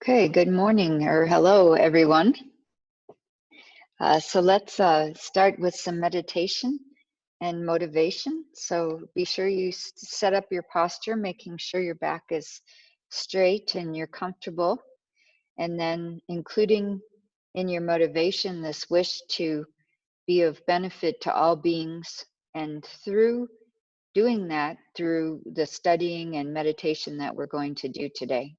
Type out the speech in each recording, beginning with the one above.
Okay, good morning or hello, everyone. So let's start with some meditation and motivation. So be sure you set up your posture, making sure your back is straight and you're comfortable. And then including in your motivation this wish to be of benefit to all beings. And through doing that, through the studying and meditation that we're going to do today.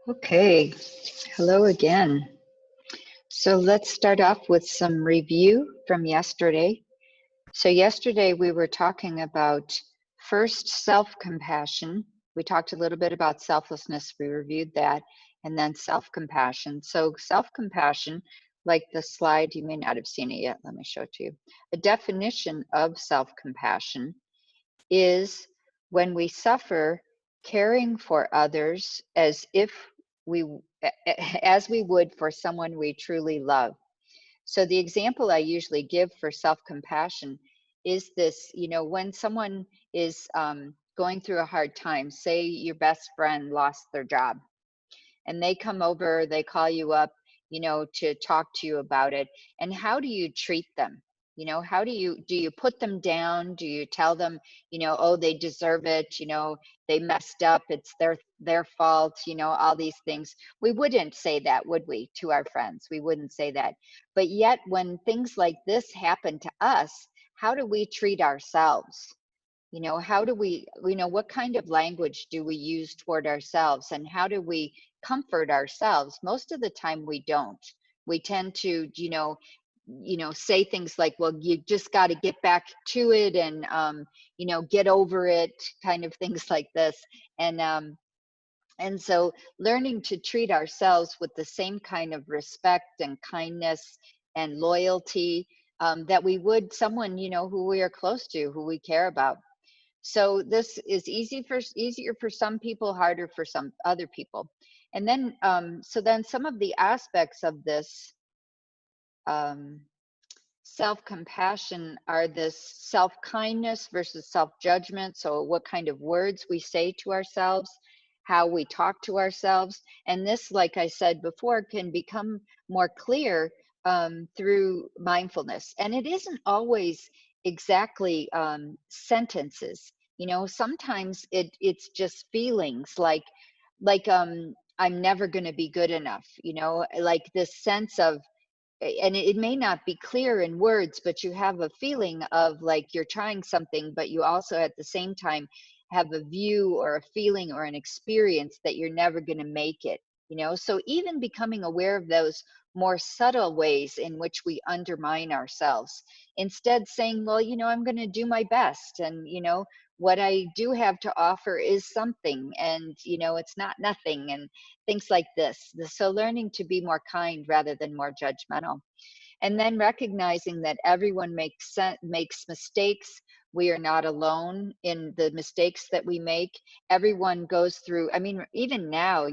Okay, hello again. So let's start off with some review from yesterday. So yesterday we were talking about first self-compassion. We talked a little bit about selflessness, we reviewed that, and then self-compassion. So self-compassion, like the slide, you may not have seen it yet, let me show it to you. A definition of self-compassion is when we suffer, caring for others as if we as we would for someone we truly love. So the example I usually give for self-compassion is this, when someone is going through a hard time, say your best friend lost their job, and they come over, they call you up, to talk to you about it. And how do you treat them? How do you put them down? Do you tell them, oh, they deserve it, they messed up, it's their fault, all these things? We wouldn't say that, would we, to our friends? We wouldn't say that. But yet when things like this happen to us, how do we treat ourselves? How do we, what kind of language do we use toward ourselves, and how do we comfort ourselves? Most of the time we don't. We tend to, say things like, well, you just got to get back to it, and, get over it, kind of things like this. And so learning to treat ourselves with the same kind of respect and kindness and loyalty that we would someone, who we are close to, who we care about. So this is easier for some people, harder for some other people. And then, so then some of the aspects of this um, self-compassion are this self-kindness versus self-judgment. So what kind of words we say to ourselves, how we talk to ourselves. And this, like I said before, can become more clear through mindfulness. And it isn't always exactly sentences. Sometimes it's just feelings like I'm never going to be good enough, like this sense of, and it may not be clear in words, but you have a feeling of like you're trying something, but you also at the same time have a view or a feeling or an experience that you're never going to make it. So even becoming aware of those more subtle ways in which we undermine ourselves, instead saying, well, I'm going to do my best, and what I do have to offer is something, and it's not nothing, and things like this. So learning to be more kind rather than more judgmental. And then recognizing that everyone makes mistakes. We are not alone in the mistakes that we make. Everyone goes through, I mean, even now,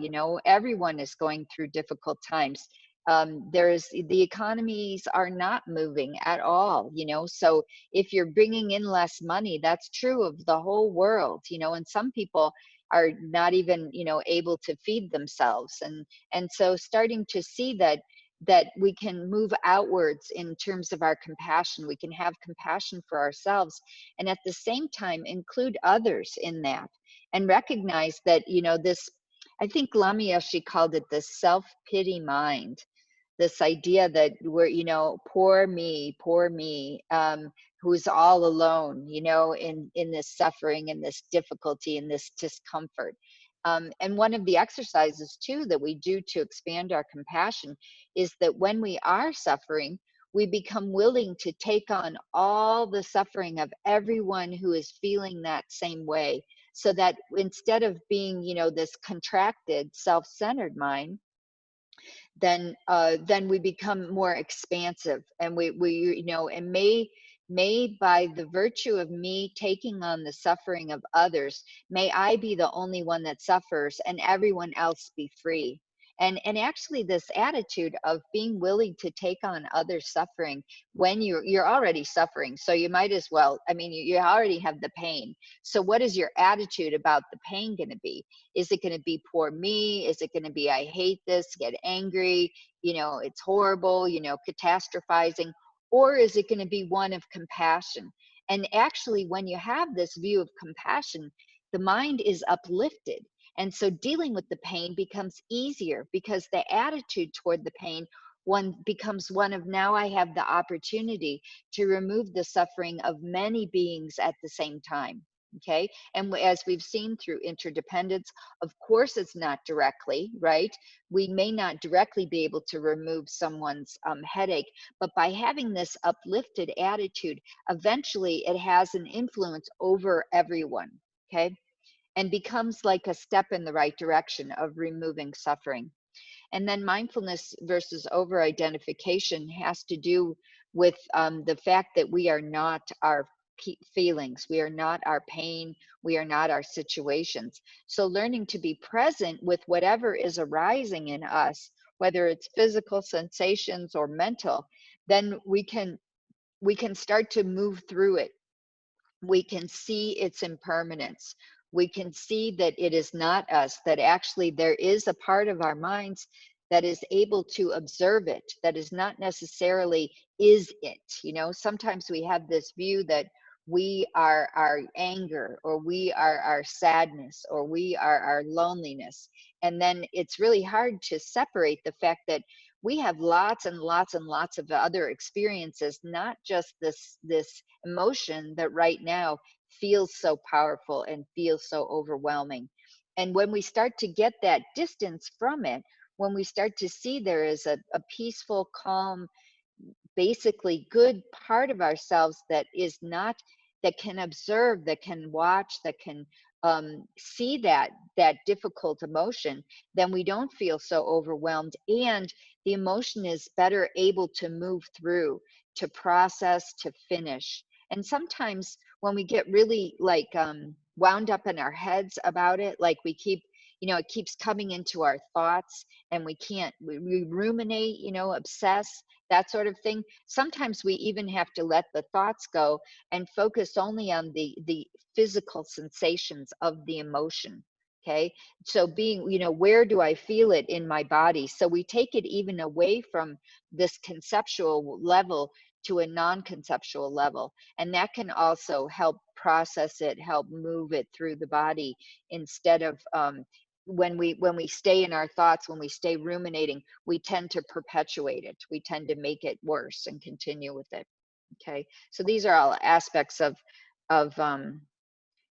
everyone is going through difficult times. The economies are not moving at all, so if you're bringing in less money, that's true of the whole world, and some people are not even, able to feed themselves. And so starting to see that we can move outwards in terms of our compassion. We can have compassion for ourselves, and at the same time include others in that, and recognize that, this, I think Lamia, she called it the self-pity mind. This idea that we're, poor me, who's all alone, in this suffering and this difficulty and this discomfort. And one of the exercises too that we do to expand our compassion is that when we are suffering, we become willing to take on all the suffering of everyone who is feeling that same way. So that instead of being, this contracted, self-centered mind, then we become more expansive, and we and may by the virtue of me taking on the suffering of others, may I be the only one that suffers and everyone else be free. And actually this attitude of being willing to take on others' suffering when you're already suffering, so you might as well, I mean, you already have the pain, so what is your attitude about the pain going to be? Is it going to be poor me? Is it going to be I hate this, get angry, it's horrible, catastrophizing? Or is it going to be one of compassion? And actually, when you have this view of compassion, the mind is uplifted. And so dealing with the pain becomes easier, because the attitude toward the pain one becomes one of, now I have the opportunity to remove the suffering of many beings at the same time. Okay. And as we've seen through interdependence, of course, it's not directly, right? We may not directly be able to remove someone's headache, but by having this uplifted attitude, eventually it has an influence over everyone. Okay. And becomes like a step in the right direction of removing suffering. And then mindfulness versus over identification has to do with the fact that we are not our feelings, we are not our pain, we are not our situations. So learning to be present with whatever is arising in us, whether it's physical sensations or mental, then we can start to move through it. We can see its impermanence. We can see that it is not us, that actually there is a part of our minds that is able to observe it, that is not necessarily is it. Sometimes we have this view that we are our anger, or we are our sadness, or we are our loneliness. And then it's really hard to separate the fact that we have lots and lots and lots of other experiences, not just this emotion that right now feels so powerful and feels so overwhelming. And when we start to get that distance from it, when we start to see there is a peaceful, calm, basically good part of ourselves that is not, that can observe, that can watch, that can see that difficult emotion, then we don't feel so overwhelmed, and the emotion is better able to move through, to process, to finish. And sometimes when we get really like wound up in our heads about it, like we keep, it keeps coming into our thoughts, and we ruminate, obsess, that sort of thing. Sometimes we even have to let the thoughts go and focus only on the physical sensations of the emotion. Okay. So being, where do I feel it in my body? So we take it even away from this conceptual level to a non-conceptual level. And that can also help process it, help move it through the body, instead of when we stay in our thoughts, when we stay ruminating, we tend to perpetuate it. We tend to make it worse and continue with it. Okay. So these are all aspects of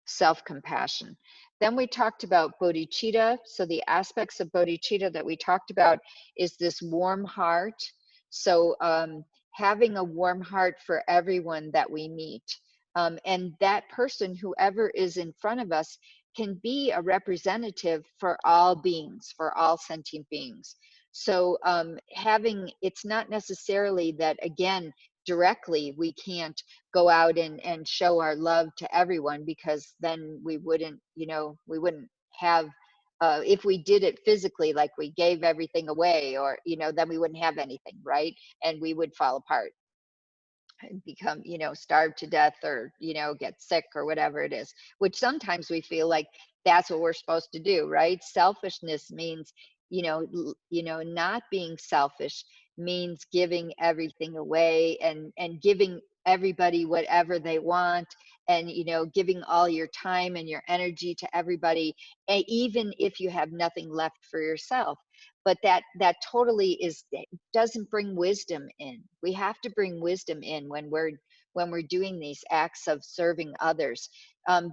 self-compassion. Then we talked about bodhicitta. So the aspects of bodhicitta that we talked about is this warm heart. So having a warm heart for everyone that we meet. And that person, whoever is in front of us, can be a representative for all beings, for all sentient beings. So it's not necessarily that, again, directly we can't go out and show our love to everyone, because then we wouldn't have, if we did it physically, like we gave everything away, or then we wouldn't have anything, right? And we would fall apart and become, starve to death, or get sick, or whatever it is, which sometimes we feel like that's what we're supposed to do, right? Selfishness means, not being selfish means giving everything away, and giving everybody whatever they want, and giving all your time and your energy to everybody, even if you have nothing left for yourself. But that totally doesn't bring wisdom in. We have to bring wisdom in when we're doing these acts of serving others,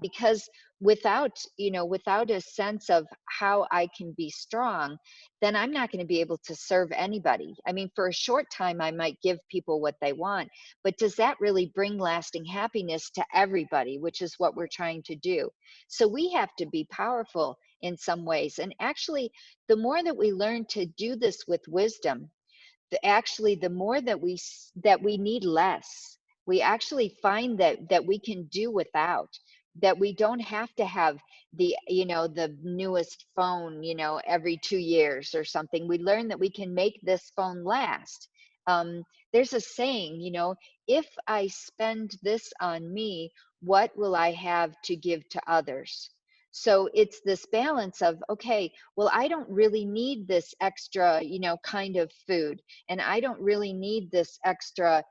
because without a sense of how I can be strong, then I'm not going to be able to serve anybody. I mean, for a short time, I might give people what they want, but does that really bring lasting happiness to everybody, which is what we're trying to do? So we have to be powerful in some ways. And actually, the more that we learn to do this with wisdom, the more that we need less. We actually find that we can do without, that we don't have to have the newest phone every 2 years or something. We learn that we can make this phone last. There's a saying, if I spend this on me, what will I have to give to others? So it's this balance of, okay, well, I don't really need this extra kind of food, and I don't really need this extra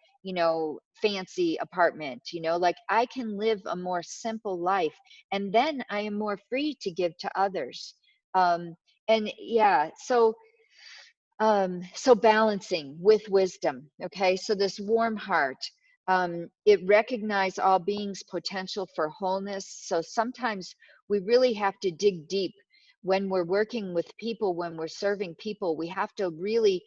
fancy apartment. Like, I can live a more simple life, and then I am more free to give to others. And yeah, so balancing with wisdom. Okay, so this warm heart, It recognized all beings' potential for wholeness. So sometimes we really have to dig deep when we're working with people, when we're serving people. We have to really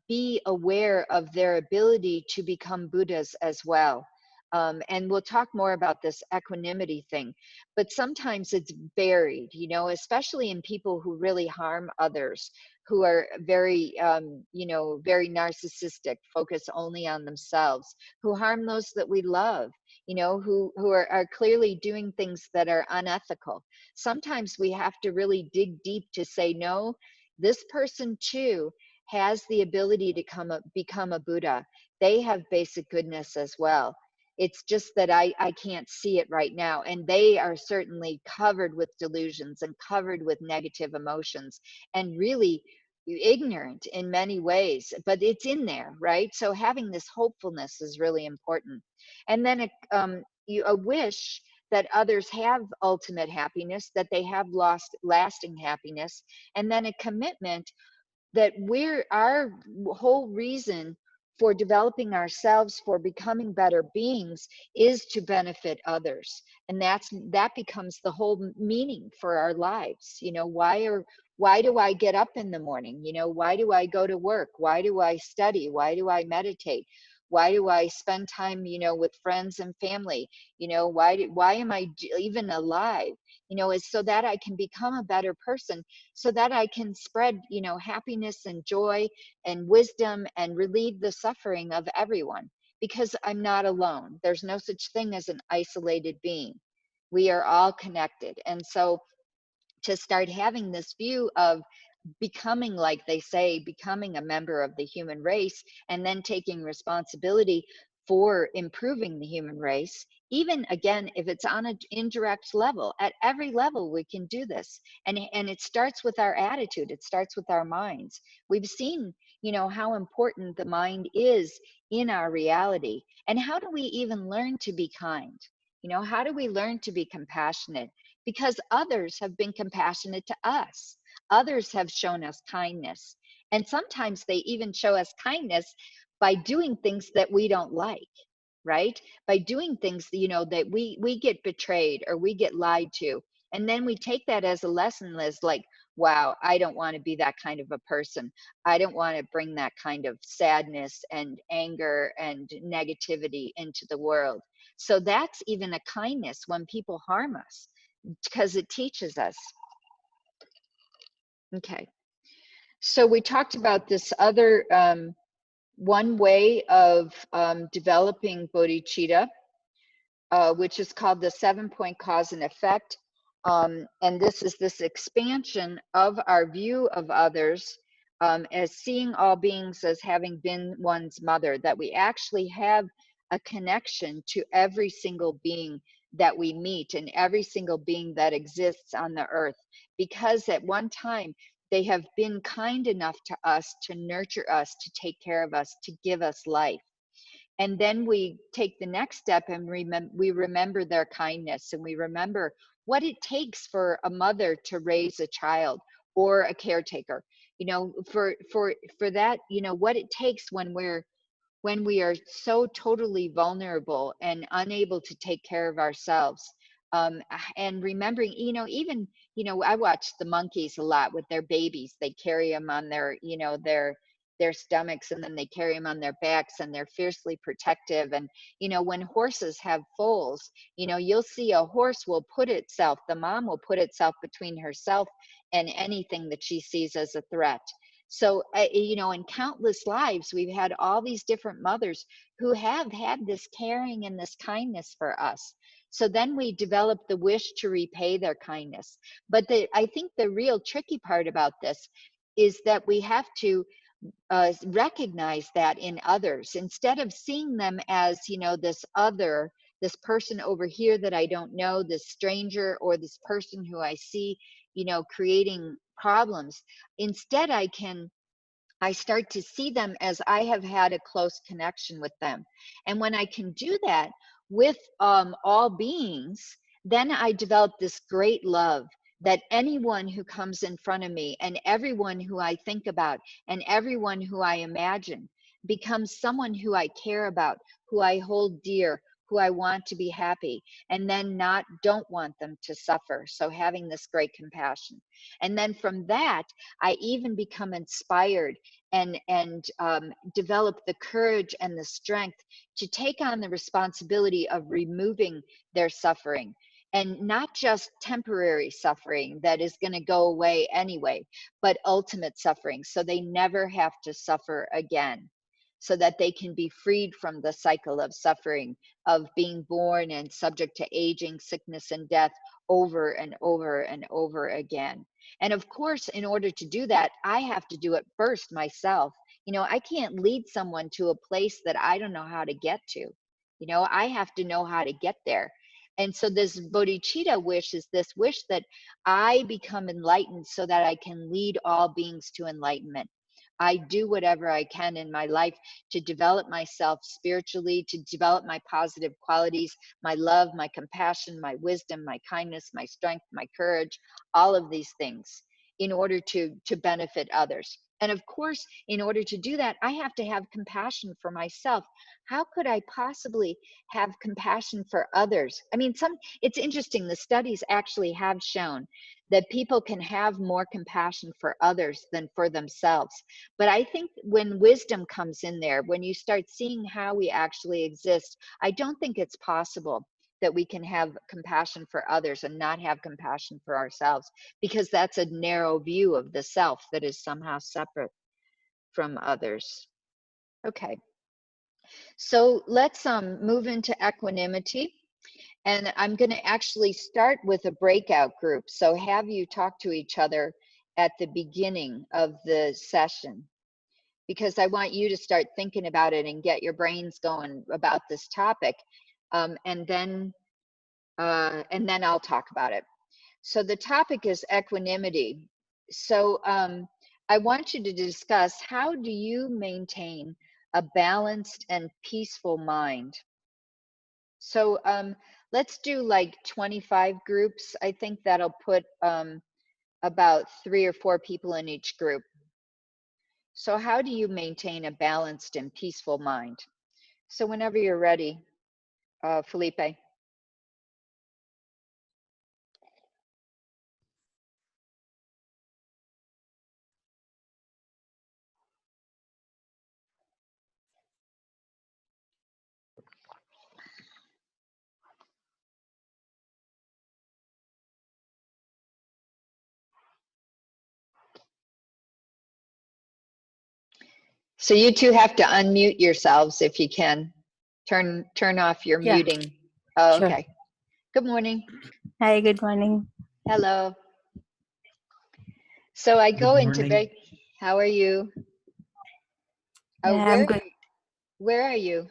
be aware of their ability to become Buddhas as well. And we'll talk more about this equanimity thing, but sometimes it's buried, you know, especially in people who really harm others, who are very, you know, very narcissistic, focus only on themselves, who harm those that we love, you know, who are clearly doing things that are unethical. Sometimes we have to really dig deep to say, no, this person too has the ability to become a Buddha. They have basic goodness as well. It's just that I can't see it right now. And they are certainly covered with delusions and covered with negative emotions and really ignorant in many ways, but it's in there, right? So having this hopefulness is really important. And then a wish that others have ultimate happiness, that they have lost lasting happiness, and then a commitment that our whole reason for developing ourselves, for becoming better beings, is to benefit others. And that becomes the whole meaning for our lives. You know, why do I get up in the morning? You know, why do I go to work? Why do I study? Why do I meditate? Why do I spend time, you know, with friends and family? You know, why am I even alive? You know, is so that I can become a better person, so that I can spread, you know, happiness and joy and wisdom and relieve the suffering of everyone, because I'm not alone. There's no such thing as an isolated being. We are all connected. And so to start having this view of becoming, like they say, becoming a member of the human race, and then taking responsibility for improving the human race, even again, if it's on an indirect level, at every level we can do this. And it starts with our attitude, it starts with our minds. We've seen, you know, how important the mind is in our reality. And how do we even learn to be kind? You know, how do we learn to be compassionate? Because others have been compassionate to us. Others have shown us kindness. And sometimes they even show us kindness by doing things that we don't like, right? By doing things, you know, that we get betrayed or we get lied to. And then we take that as a lesson, as like, wow, I don't want to be that kind of a person. I don't want to bring that kind of sadness and anger and negativity into the world. So that's even a kindness when people harm us, because it teaches us. Okay. So we talked about this other one way of developing bodhicitta, which is called the 7-point cause and effect. And this is this expansion of our view of others as seeing all beings as having been one's mother, that we actually have a connection to every single being that we meet and every single being that exists on the earth, because at one time they have been kind enough to us to nurture us, to take care of us, to give us life. And then we take the next step and we remember their kindness, and we remember what it takes for a mother to raise a child, or a caretaker, you know, for that, you know, what it takes when we are so totally vulnerable and unable to take care of ourselves. And remembering, you know, even, you know, I watch the monkeys a lot with their babies. They carry them on their, you know, their stomachs, and then they carry them on their backs, and they're fiercely protective. And, you know, when horses have foals, you know, you'll see a horse will put itself, the mom will put itself between herself and anything that she sees as a threat. So, you know, in countless lives, we've had all these different mothers who have had this caring and this kindness for us. So then we develop the wish to repay their kindness. But I think the real tricky part about this is that we have to recognize that in others, instead of seeing them as, you know, this other, this person over here that I don't know, this stranger, or this person who I see, you know, creating problems. Instead, I start to see them as I have had a close connection with them. And when I can do that with all beings, then I develop this great love that anyone who comes in front of me, and everyone who I think about, and everyone who I imagine, becomes someone who I care about, who I hold dear, who I want to be happy, and then don't want them to suffer. So having this great compassion. And then from that, I even become inspired and develop the courage and the strength to take on the responsibility of removing their suffering, and not just temporary suffering that is going to go away anyway, but ultimate suffering, so they never have to suffer again, so that they can be freed from the cycle of suffering, of being born and subject to aging, sickness, and death over and over and over again. And of course, in order to do that, I have to do it first myself. You know, I can't lead someone to a place that I don't know how to get to. You know, I have to know how to get there. And so this bodhicitta wish is this wish that I become enlightened so that I can lead all beings to enlightenment. I do whatever I can in my life to develop myself spiritually, to develop my positive qualities, my love, my compassion, my wisdom, my kindness, my strength, my courage, all of these things in order to benefit others. And of course, in order to do that, I have to have compassion for myself. How could I possibly have compassion for others? I mean, it's interesting. The studies actually have shown that people can have more compassion for others than for themselves. But I think when wisdom comes in there, when you start seeing how we actually exist, I don't think it's possible that we can have compassion for others and not have compassion for ourselves, because that's a narrow view of the self that is somehow separate from others. Okay, so let's move into equanimity. And I'm going to actually start with a breakout group. So have you talk to each other at the beginning of the session, because I want you to start thinking about it and get your brains going about this topic. And then I'll talk about it. So the topic is equanimity. So I want you to discuss, how do you maintain a balanced and peaceful mind? So let's do like 25 groups. I think that'll put about 3 or 4 people in each group. So how do you maintain a balanced and peaceful mind? So whenever you're ready, Felipe. So you two have to unmute yourselves if you can. Turn off your Yeah. muting. Oh, Sure. okay. Good morning. Hi, good morning. Hello. So I go Good into morning. bed. How are you? Oh, Yeah, I'm good. Where are you?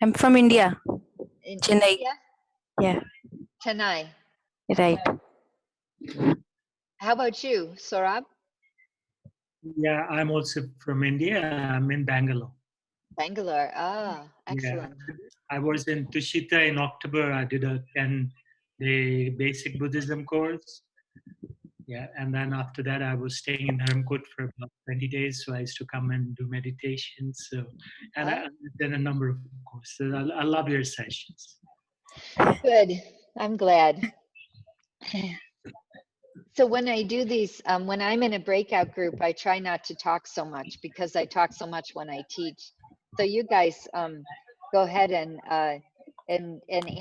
I'm from India. In Chennai. India? Yeah, Chennai. right. How about you, Saurabh? Yeah, I'm also from India. I'm in Bangalore. Bangalore. Ah, Yeah, excellent. I was in Tushita in October. I did a 10-day basic Buddhism course. Yeah, and then after that, I was staying in Dharamkot for about 20 days. So I used to come and do meditation. So, and Ah, I've done a number of courses. I love your sessions. good. I'm glad. So when I do these, when I'm in a breakout group, I try not to talk so much, because I talk so much when I teach. So you guys go ahead and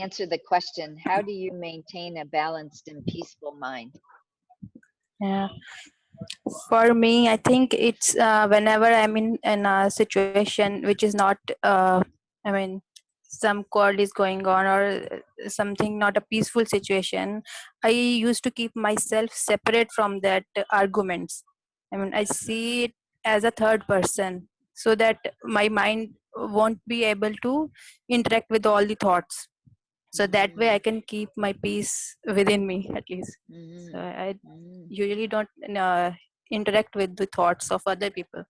answer the question, how do you maintain a balanced and peaceful mind? Yeah. For me, I think it's whenever I'm in a situation which is not, I mean, some quarrel is going on or something, not a peaceful situation, I used to keep myself separate from that arguments. I mean, I see it as a third person, so that my mind won't be able to interact with all the thoughts. So that way I can keep my peace within me, at least. So I usually don't interact with the thoughts of other people.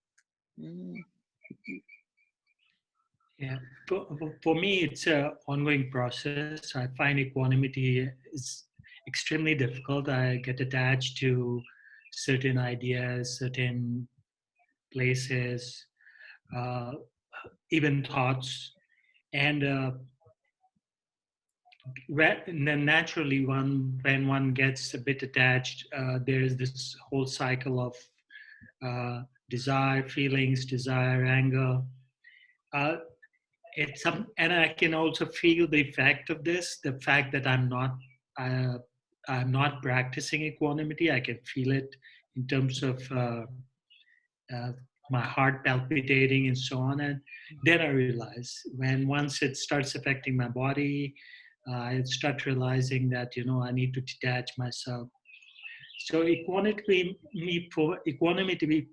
Yeah, for me, it's an ongoing process. I find equanimity is extremely difficult. I get attached to certain ideas, certain places, uh, even thoughts. And and then naturally, when one gets a bit attached, there is this whole cycle of desire, feelings, desire, anger. Uh, and I can also feel the effect of this. The fact that uh, I'm not practicing equanimity. I can feel it in terms of uh, my heart palpitating and so on. And then I realize when once it starts affecting my body, I start realizing that I need to detach myself. So equanimity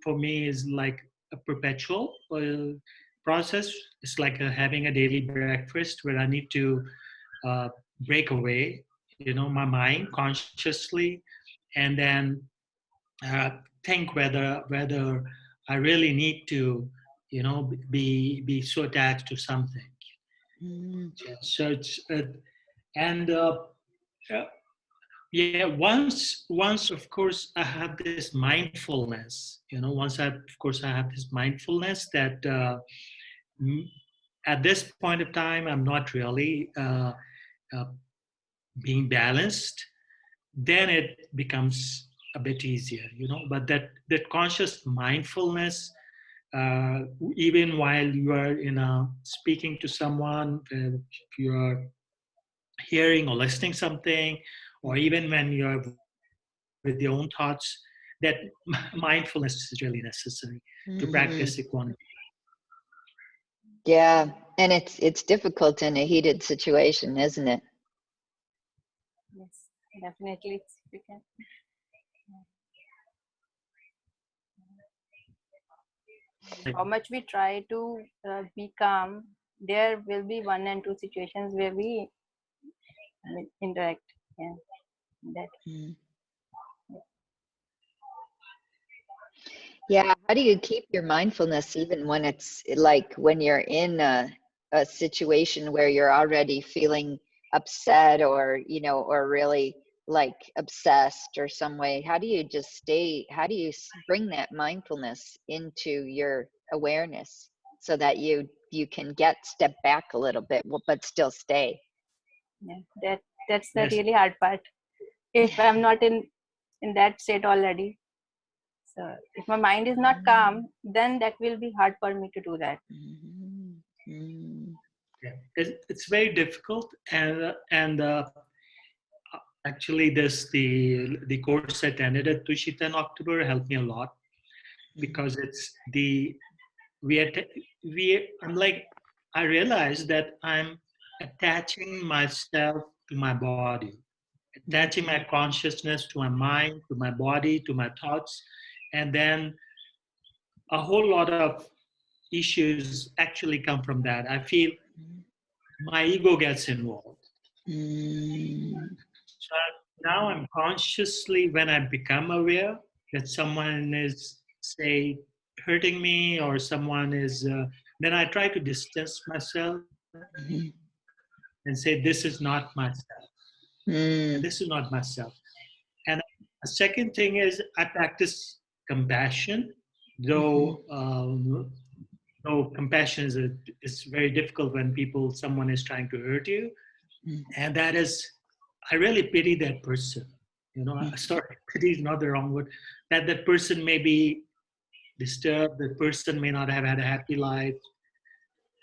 for me is like a perpetual process. It's like having a daily breakfast where I need to uh, break away, my mind consciously, and then uh, think whether I really need to, be so attached to something. Mm. So it's and uh, yeah, once of course I have this mindfulness. I have this mindfulness that m- at this point of time I'm not really uh, being balanced. Then it becomes a bit easier, but that conscious mindfulness, even while you are speaking to someone, if you are hearing or listening something, or even when you are with your own thoughts, that mindfulness is really necessary to Mhm. practice equanimity. Yeah, and it's difficult in a heated situation, isn't it? Yes, definitely. We can. How much we try to be calm, there will be one and two situations where we interact. Yeah, that. Mm. Yeah, how do you keep your mindfulness even when it's like when you're in a situation where you're already feeling upset or, or really like obsessed or some way? How do you just how do you bring that mindfulness into your awareness so that you can step back a little bit, but still stay? Yeah, that's the Yes. really hard part. If I'm not in that state already, so if my mind is not calm, then that will be hard for me to do that. Mhm. Mm. Yeah. It's very difficult, and actually, the course I attended at Tushita in October helped me a lot, because it's the we are I'm like, I realized that I'm attaching myself to my body, attaching my consciousness to my mind, to my body, to my thoughts, and then a whole lot of issues actually come from that. I feel my ego gets involved. Mm. So now I'm consciously, when I become aware that someone is, say, hurting me, or someone is, then I try to distance myself Mhm. and say, this is not myself. And Mm. this is not myself. And a second thing is I practice compassion, Mhm. though compassion is very difficult when someone is trying to hurt you. Mm. And that is, I really pity that person. Sorry, pity is not the wrong word. That person may be disturbed. That person may not have had a happy life,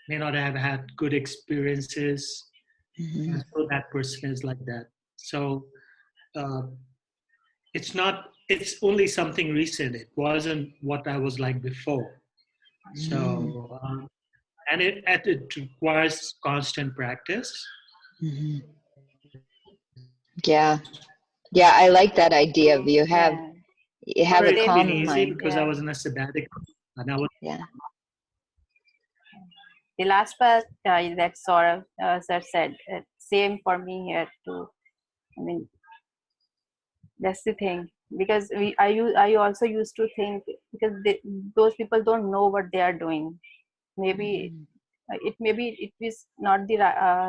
may not have had good experiences, Mhm. and so that person is like that. So uh, it's not. It's only something recent. It wasn't what I was like before. Mm. So it requires constant practice. Mhm. Yeah. Yeah, I like that idea of you Yeah, have a It's same. been calm easy mind. because I Yeah, was in a sabbatical, and I was Yeah. the last part that Saurav sir said, same for me here too. I mean, that's the thing, because I also used to think, because those people don't know what they are doing. Maybe Mhm. it is not the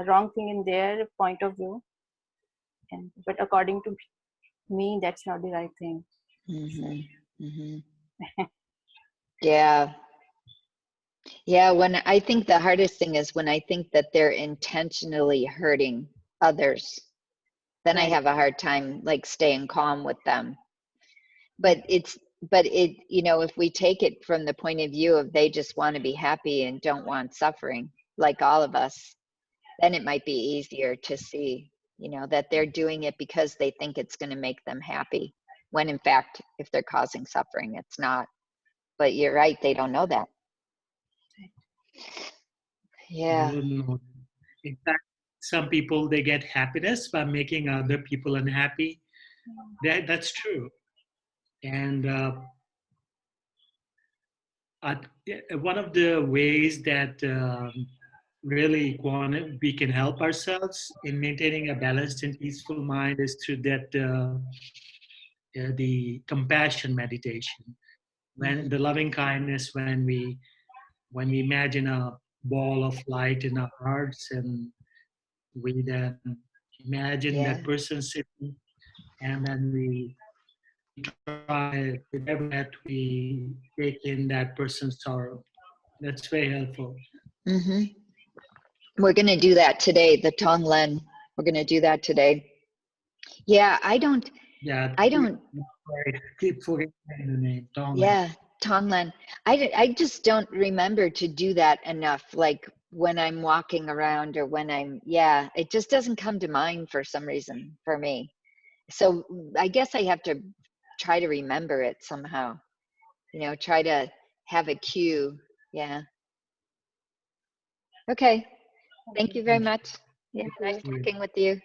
wrong thing in their point of view, but according to me, that's not the right thing. So, Mhm. Mhm. Yeah. Yeah, when I think the hardest thing is when I think that they're intentionally hurting others, then I Right. have a hard time like staying calm with them. But Right. you know, if we take it from the point of view of they just want to be happy and don't want suffering, like all of us, then it might be easier to see, you know, that they're doing it because they think it's going to make them happy, when in fact, if they're causing suffering, it's not. But you're right, they don't know that. They Yeah. don't know. In fact, some people, they get happiness by making other people unhappy. That's true. And one of the ways that really we can help ourselves in maintaining a balanced and peaceful mind is through the compassion meditation. When the loving kindness, when we imagine a ball of light in our hearts, and we then imagine Yeah. that person sitting, and then we try with every breath we take in that person's sorrow. That's very helpful. Hmm. We're going to do that today, the Tonglen. We're going to do that today. Yeah, I don't, Yeah, I keep forgetting the name. Tonglen. yeah, Tonglen. I just don't remember to do that enough, like when I'm walking around or when yeah, it just doesn't come to mind for some reason for me. So I guess I have to try to remember it somehow, you know, try to have a cue. Yeah. Okay. Thank you very Thank you. much. Yeah, Thank nice you. talking with you.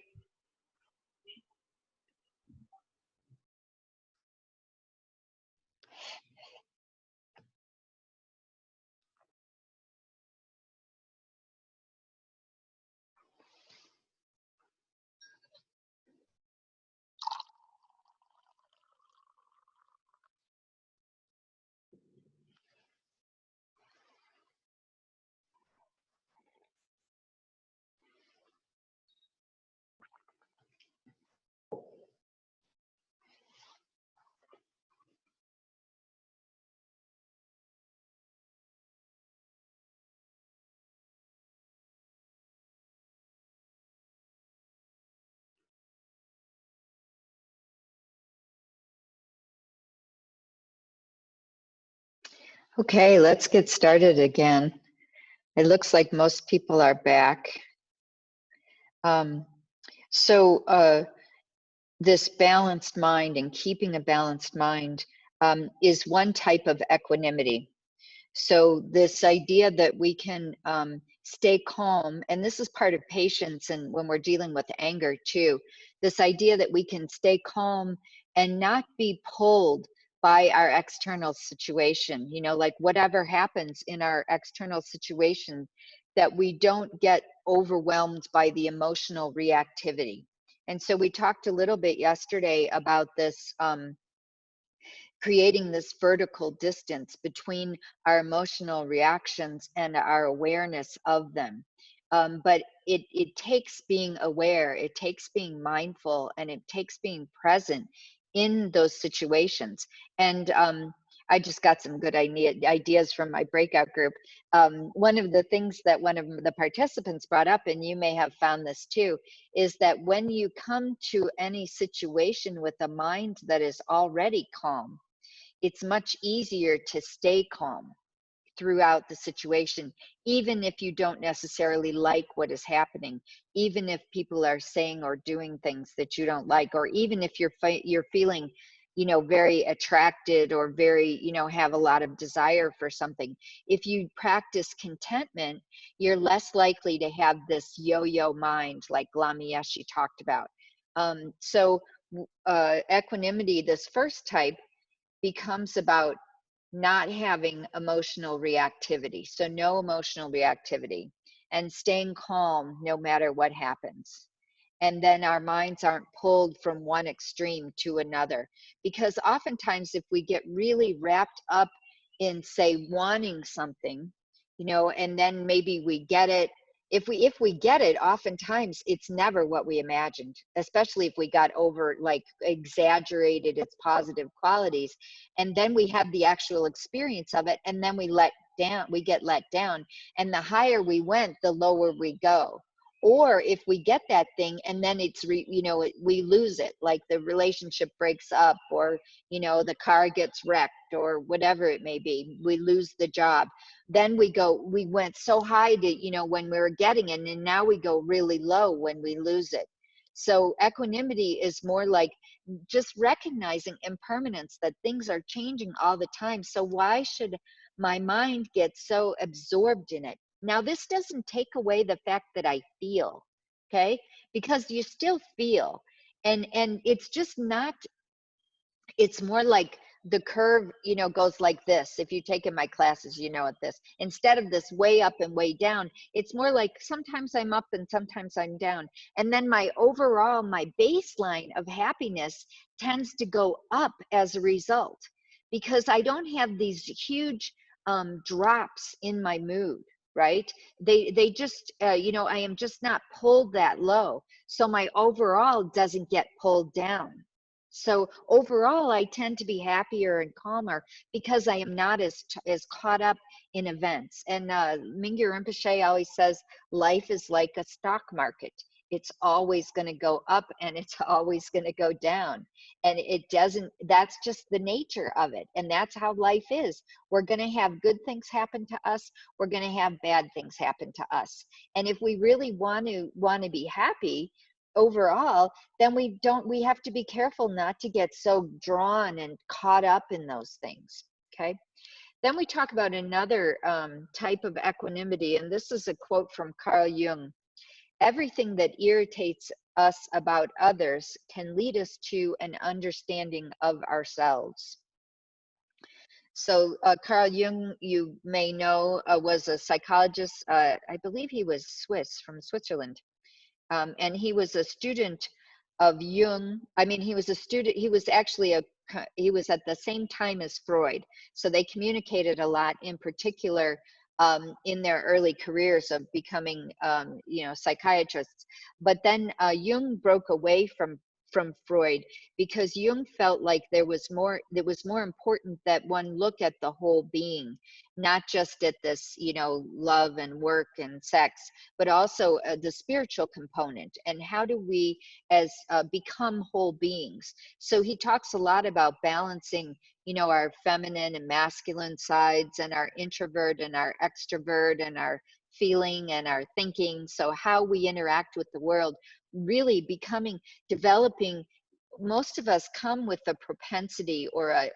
Okay, let's get started again. It looks like most people are back. Um, so this balanced mind and keeping a balanced mind is one type of equanimity. So this idea that we can stay calm, and this is part of patience, and when we're dealing with anger too, this idea that we can stay calm and not be pulled by our external situation, you know, like whatever happens in our external situation, that we don't get overwhelmed by the emotional reactivity. And so we talked a little bit yesterday about this creating this vertical distance between our emotional reactions and our awareness of them. But it takes being aware, it takes being mindful, and it takes being present in those situations. And I just got some good ideas from my breakout group. One of the things that one of the participants brought up, and you may have found this too, is that when you come to any situation with a mind that is already calm, it's much easier to stay calm throughout the situation, even if you don't necessarily like what is happening, even if people are saying or doing things that you don't like, or even if you're feeling, you know, very attracted or very, you know, have a lot of desire for something. If you practice contentment, you're less likely to have this yo-yo mind like Lama Yeshe talked about. So equanimity, this first type, becomes about not having emotional reactivity. So no emotional reactivity, and staying calm no matter what happens. And then our minds aren't pulled from one extreme to another. Because oftentimes if we get really wrapped up in, say, wanting something, you know, and then maybe we get it, if we get it, oftentimes it's never what we imagined, especially if we got over, like, exaggerated its positive qualities, and then we have the actual experience of it, and then we let down, and the higher we went, the lower we go. Or if we get that thing and then it's we lose it, like the relationship breaks up, or the car gets wrecked, or whatever it may be, we lose the job, then we went so high to when we were getting it, and now we go really low when we lose it. So equanimity is more like just recognizing impermanence, that things are changing all the time. So why should my mind get so absorbed in it? Now, this doesn't take away the fact that I feel, okay? Because you still feel, and it's just not, it's more like the curve, goes like this. If you've taken my classes, this, instead of this way up and way down, it's more like sometimes I'm up and sometimes I'm down. And then my baseline of happiness tends to go up as a result, because I don't have these huge drops in my mood, right? They just, I am just not pulled that low. So my overall doesn't get pulled down. So overall, I tend to be happier and calmer because I am not as caught up in events. And Mingyur Rinpoche always says, life is like a stock market. It's always going to go up and it's always going to go down. And that's just the nature of it. And that's how life is. We're going to have good things happen to us. We're going to have bad things happen to us. And if we really want to be happy overall, then we have to be careful not to get so drawn and caught up in those things. Okay. Then we talk about another type of equanimity, and this is a quote from Carl Jung. Everything that irritates us about others can lead us to an understanding of ourselves. So Carl Jung, you may know, was a psychologist. I believe he was from Switzerland. And he was a student of Jung. I mean, he was a student, he was at the same time as Freud. So they communicated a lot, in particular, in their early careers of becoming, psychiatrists. But then Jung broke away from Freud, because Jung felt like it was more important that one look at the whole being, not just at this, love and work and sex, but also the spiritual component, and how do we become whole beings. So he talks a lot about balancing, our feminine and masculine sides, and our introvert and our extrovert, and our feeling and our thinking. So how we interact with the world, really developing. Most of us come with a propensity or a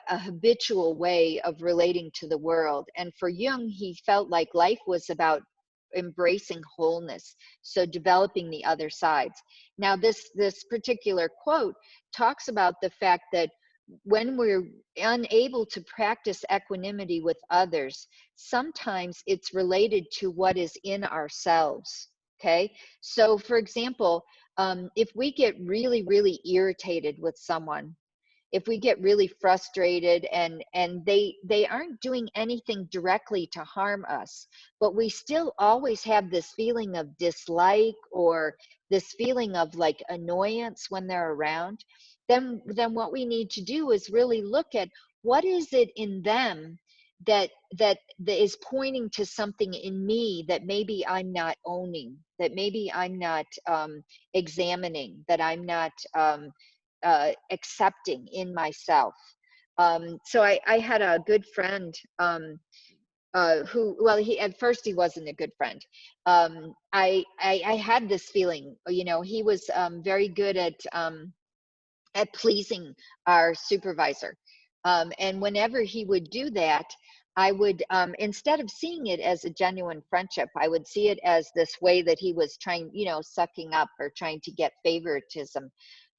habitual way of relating to the world. And for Jung, he felt like life was about embracing wholeness, so developing the other sides. Now, this particular quote talks about the fact that when we're unable to practice equanimity with others, sometimes it's related to what is in ourselves. Okay, so for example, if we get really, really irritated with someone, if we get really frustrated and they aren't doing anything directly to harm us, but we still always have this feeling of dislike or this feeling of like annoyance when they're around, then what we need to do is really look at what is it in them that is pointing to something in me that maybe I'm not owning, that maybe I'm not examining, that I'm not accepting in myself. So I had a good friend who, well, at first he wasn't a good friend. I had this feeling, he was very good at pleasing our supervisor. And whenever he would do that, I would, instead of seeing it as a genuine friendship, I would see it as this way that he was trying, sucking up or trying to get favoritism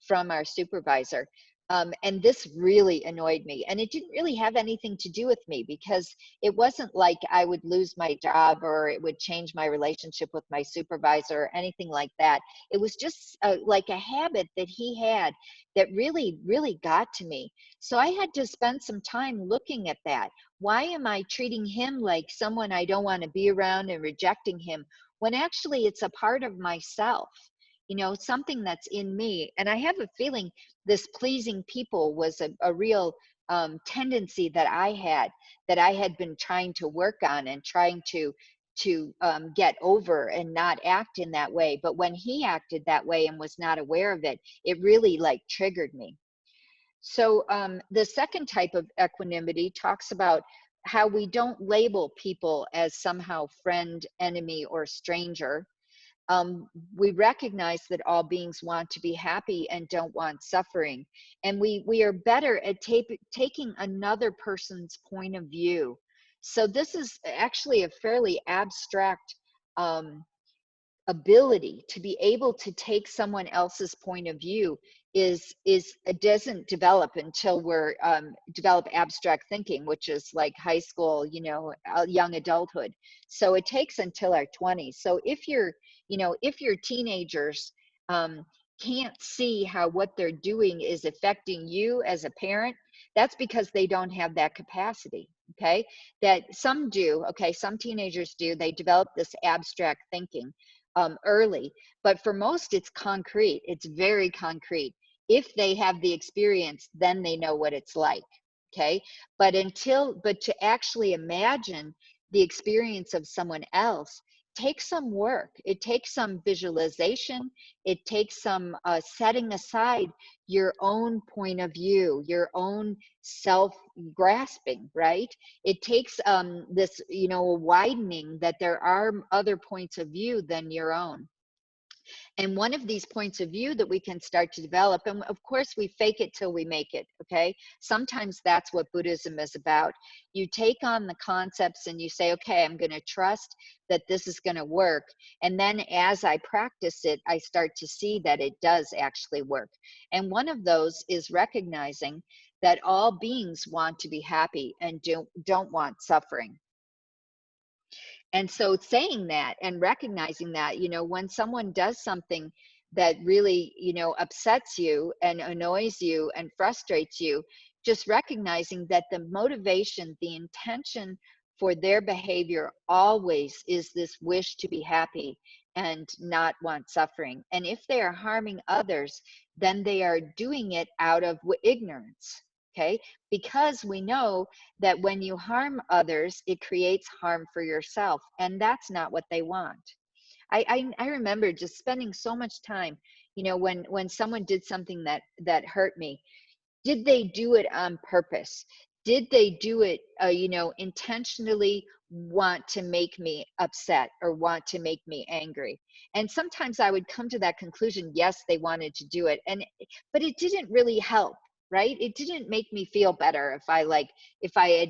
from our supervisor. And this really annoyed me. And it didn't really have anything to do with me, because it wasn't like I would lose my job or it would change my relationship with my supervisor or anything like that. It was just like a habit that he had that really, really got to me. So I had to spend some time looking at that. Why am I treating him like someone I don't want to be around and rejecting him, when actually it's a part of myself? Something that's in me. And I have a feeling this pleasing people was a real tendency that I had been trying to work on and trying to get over and not act in that way. But when he acted that way and was not aware of it, it really like triggered me. So the second type of equanimity talks about how we don't label people as somehow friend, enemy, or stranger. We recognize that all beings want to be happy and don't want suffering. And we are better at taking another person's point of view. So this is actually a fairly abstract ability to be able to take someone else's point of view. It doesn't develop until we're develop abstract thinking, which is like high school, young adulthood. So it takes until our 20s. So if your teenagers can't see how what they're doing is affecting you as a parent, that's because they don't have that capacity. Okay, that some do. Okay, some teenagers do. They develop this abstract thinking early, but for most it's concrete. It's very concrete. If they have the experience, then they know what it's like. Okay, but to actually imagine the experience of someone else takes some work. It takes some visualization. It takes some setting aside your own point of view, your own self grasping, right? It takes this, widening that there are other points of view than your own. And one of these points of view that we can start to develop, and of course we fake it till we make it, okay? Sometimes that's what Buddhism is about. You take on the concepts and you say, okay, I'm going to trust that this is going to work. And then as I practice it, I start to see that it does actually work. And one of those is recognizing that all beings want to be happy and don't want suffering. And so saying that and recognizing that, when someone does something that really, upsets you and annoys you and frustrates you, just recognizing that the motivation, the intention for their behavior always is this wish to be happy and not want suffering. And if they are harming others, then they are doing it out of ignorance. Okay, because we know that when you harm others, it creates harm for yourself, and that's not what they want. I remember just spending so much time, when someone did something that hurt me. Did they do it on purpose? Did they do it, intentionally want to make me upset or want to make me angry? And sometimes I would come to that conclusion, yes, they wanted to do it, but it didn't really help, right? It didn't make me feel better if I had,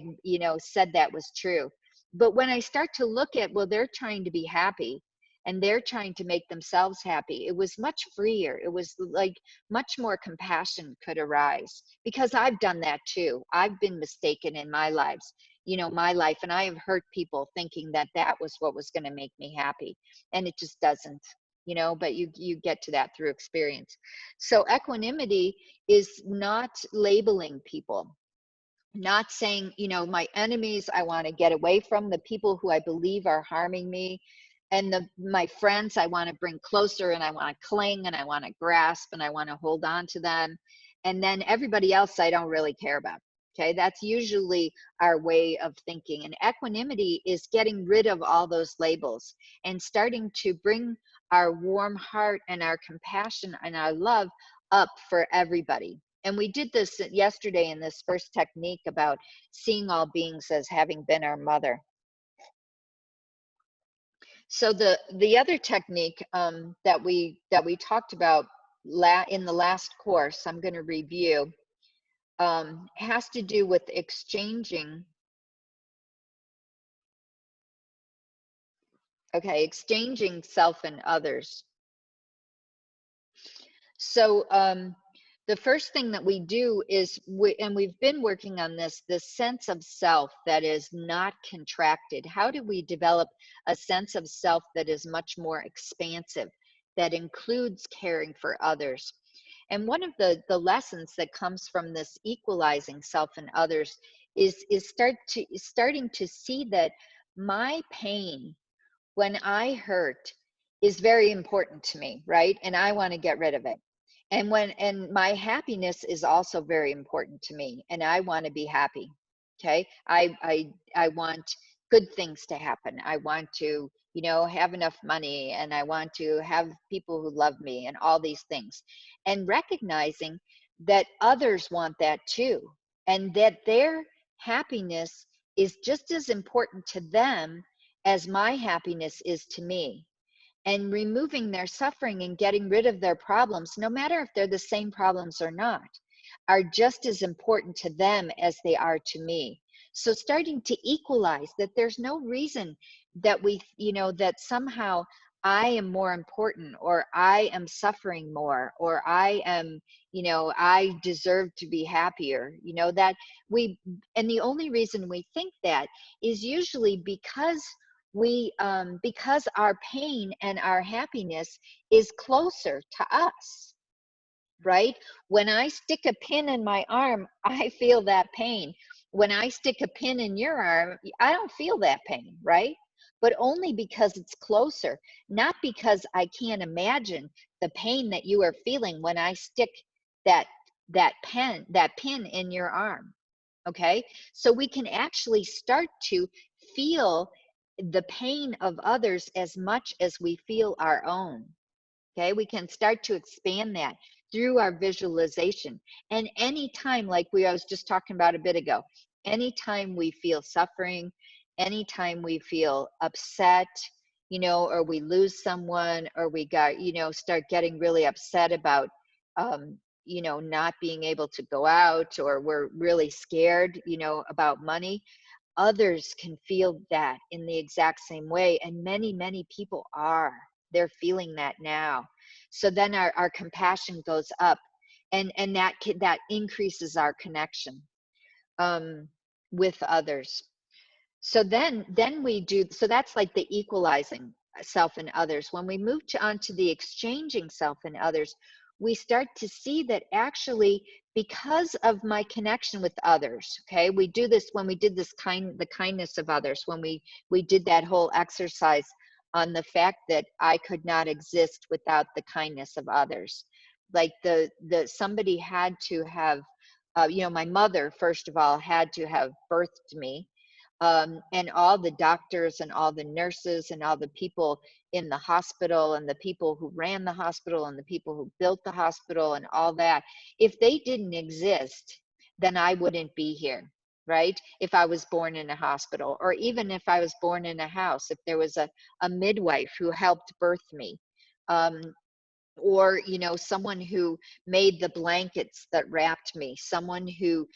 said that was true. But when I start to look at, well, they're trying to be happy and they're trying to make themselves happy, it was much freer. It was like much more compassion could arise, because I've done that too. I've been mistaken in my life, and I have hurt people thinking that that was what was going to make me happy, and it just doesn't. But you get to that through experience. So equanimity is not labeling people, not saying, my enemies I want to get away from, the people who I believe are harming me, and my friends I want to bring closer, and I want to cling, and I want to grasp, and I want to hold on to them, and then everybody else I don't really care about. Okay, that's usually our way of thinking. And equanimity is getting rid of all those labels and starting to bring our warm heart and our compassion and our love up for everybody. And we did this yesterday in this first technique about seeing all beings as having been our mother. So the other technique that we talked about in the last course, I'm going to review, has to do with exchanging. Okay, exchanging self and others. So the first thing that we do is, and we've been working on this sense of self that is not contracted. How do we develop a sense of self that is much more expansive, that includes caring for others? And one of the lessons that comes from this equalizing self and others is starting to see that my pain when I hurt is very important to me, right? And I want to get rid of it. And my happiness is also very important to me, and I want to be happy. Okay. I want good things to happen. I want to, have enough money, and I want to have people who love me, and all these things. And recognizing that others want that too, and that their happiness is just as important to them as my happiness is to me. And removing their suffering and getting rid of their problems, no matter if they're the same problems or not, are just as important to them as they are to me. So starting to equalize that there's no reason that that somehow I am more important, or I am suffering more, or I am, I deserve to be happier, that and the only reason we think that is usually because our pain and our happiness is closer to us, right? When I stick a pin in my arm, I feel that pain. When I stick a pin in your arm, I don't feel that pain, right? But only because it's closer, not because I can't imagine the pain that you are feeling when I stick that pin in your arm. Okay, so we can actually start to feel the pain of others as much as we feel our own. Okay, we can start to expand that through our visualization. And anytime, like I was just talking about a bit ago, anytime we feel suffering, anytime we feel upset, or we lose someone, or we start getting really upset about, not being able to go out, or we're really scared, about money, others can feel that in the exact same way. And many, many people they're feeling that now. So then our compassion goes up, and that increases our connection with others. So then we do, so that's like the equalizing self and others. When we move onto the exchanging self and others, we start to see that actually, because of my connection with others, okay, we do this when we did the kindness of others, when we did that whole exercise on the fact that I could not exist without the kindness of others. Like somebody had to have, my mother, first of all, had to have birthed me. And all the doctors and all the nurses and all the people in the hospital, and the people who ran the hospital, and the people who built the hospital, and all that, if they didn't exist, then I wouldn't be here, right? If I was born in a hospital, or even if I was born in a house, if there was a midwife who helped birth me, um, or someone who made the blankets that wrapped me, someone who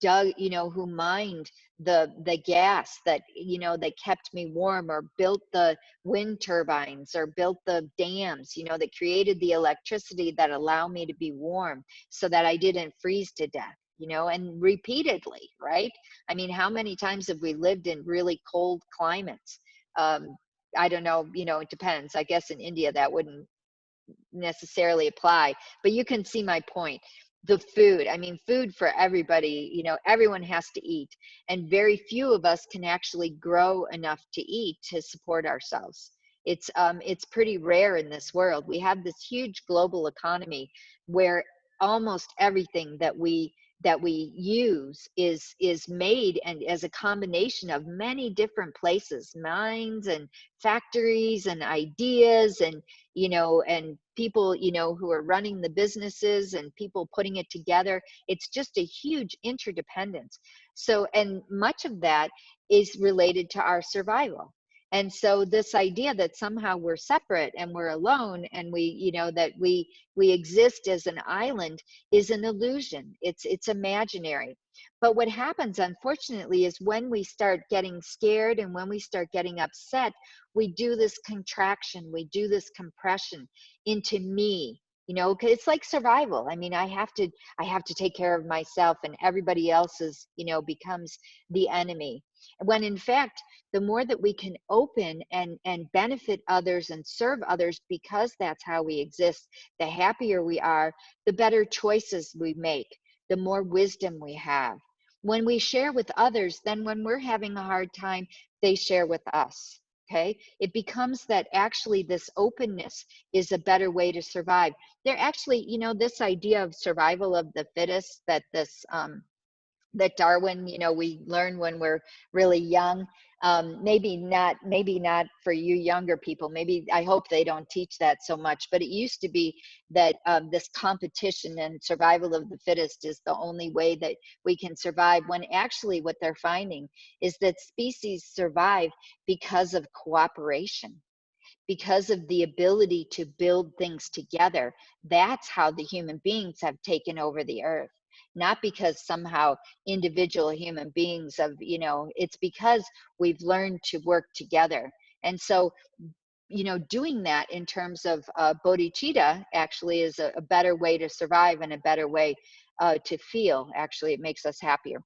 dug, who mined the gas that that kept me warm, or built the wind turbines, or built the dams that created the electricity that allow me to be warm, so that I didn't freeze to death, and repeatedly, right? I mean, how many times have we lived in really cold climates? I don't know, it depends. I guess in India that wouldn't necessarily apply, but you can see my point. The food, I mean, food for everybody, everyone has to eat, and very few of us can actually grow enough to eat to support ourselves. It's pretty rare in this world. We have this huge global economy where almost everything that we use is made, and as a combination of many different places, mines and factories and ideas, and and people who are running the businesses, and people putting it together. It's just a huge interdependence. So, and much of that is related to our survival. And so this idea that somehow we're separate and we're alone, and we that we exist as an island, is an illusion. It's imaginary. But what happens, unfortunately, is when we start getting scared, and when we start getting upset, we do this contraction, we do this compression into me, because it's like survival. I mean, I have to take care of myself, and everybody else is, becomes the enemy. When in fact, the more that we can open and benefit others and serve others, because that's how we exist, the happier we are, the better choices we make, the more wisdom we have. When we share with others, then when we're having a hard time, they share with us. Okay, it becomes that actually this openness is a better way to survive. They're actually, you know, this idea of survival of the fittest, that this that Darwin, you know, we learn when we're really young. Maybe not for you younger people. Maybe, I hope they don't teach that so much, but it used to be that this competition and survival of the fittest is the only way that we can survive, when actually what they're finding is that species survive because of cooperation, because of the ability to build things together. That's how the human beings have taken over the earth. Not because somehow individual human beings have, you know, it's because we've learned to work together. And so, you know, doing that in terms of bodhicitta actually is a better way to survive, and a better way to feel. Actually, it makes us happier.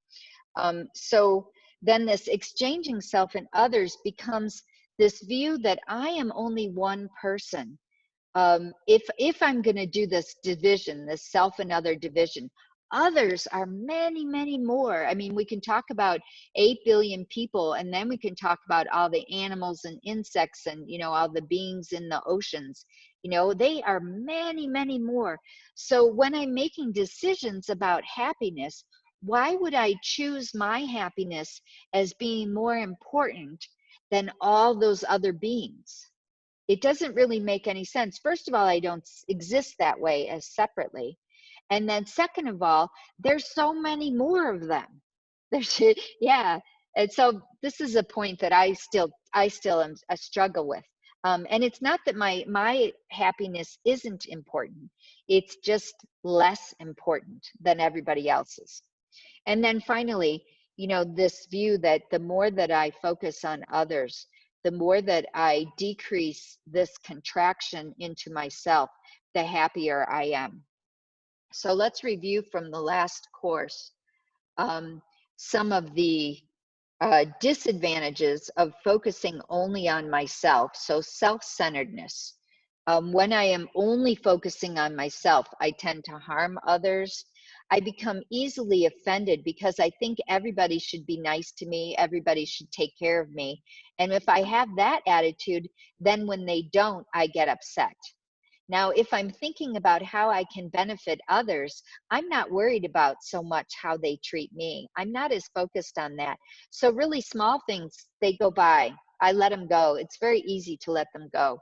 So then this exchanging self and others becomes this view that I am only one person. If I'm going to do this division, this self and other division, others are many, many more. I mean, we can talk about 8 billion people, and then we can talk about all the animals and insects, and, you know, all the beings in the oceans. You know, they are many, many more. So when I'm making decisions about happiness, why would I choose my happiness as being more important than all those other beings? It doesn't really make any sense. First of all, I don't exist that way as separately. And then second of all, there's so many more of them. There's, yeah. And so this is a point that I still am a struggle with. And it's not that my happiness isn't important. It's just less important than everybody else's. And then finally, you know, this view that the more that I focus on others, the more that I decrease this contraction into myself, the happier I am. So let's review from the last course some of the disadvantages of focusing only on myself. So self-centeredness. When I am only focusing on myself, I tend to harm others. I become easily offended because I think everybody should be nice to me, everybody should take care of me. And if I have that attitude, then when they don't, I get upset. Now, if I'm thinking about how I can benefit others, I'm not worried about so much how they treat me. I'm not as focused on that. So really small things, they go by. I let them go. It's very easy to let them go.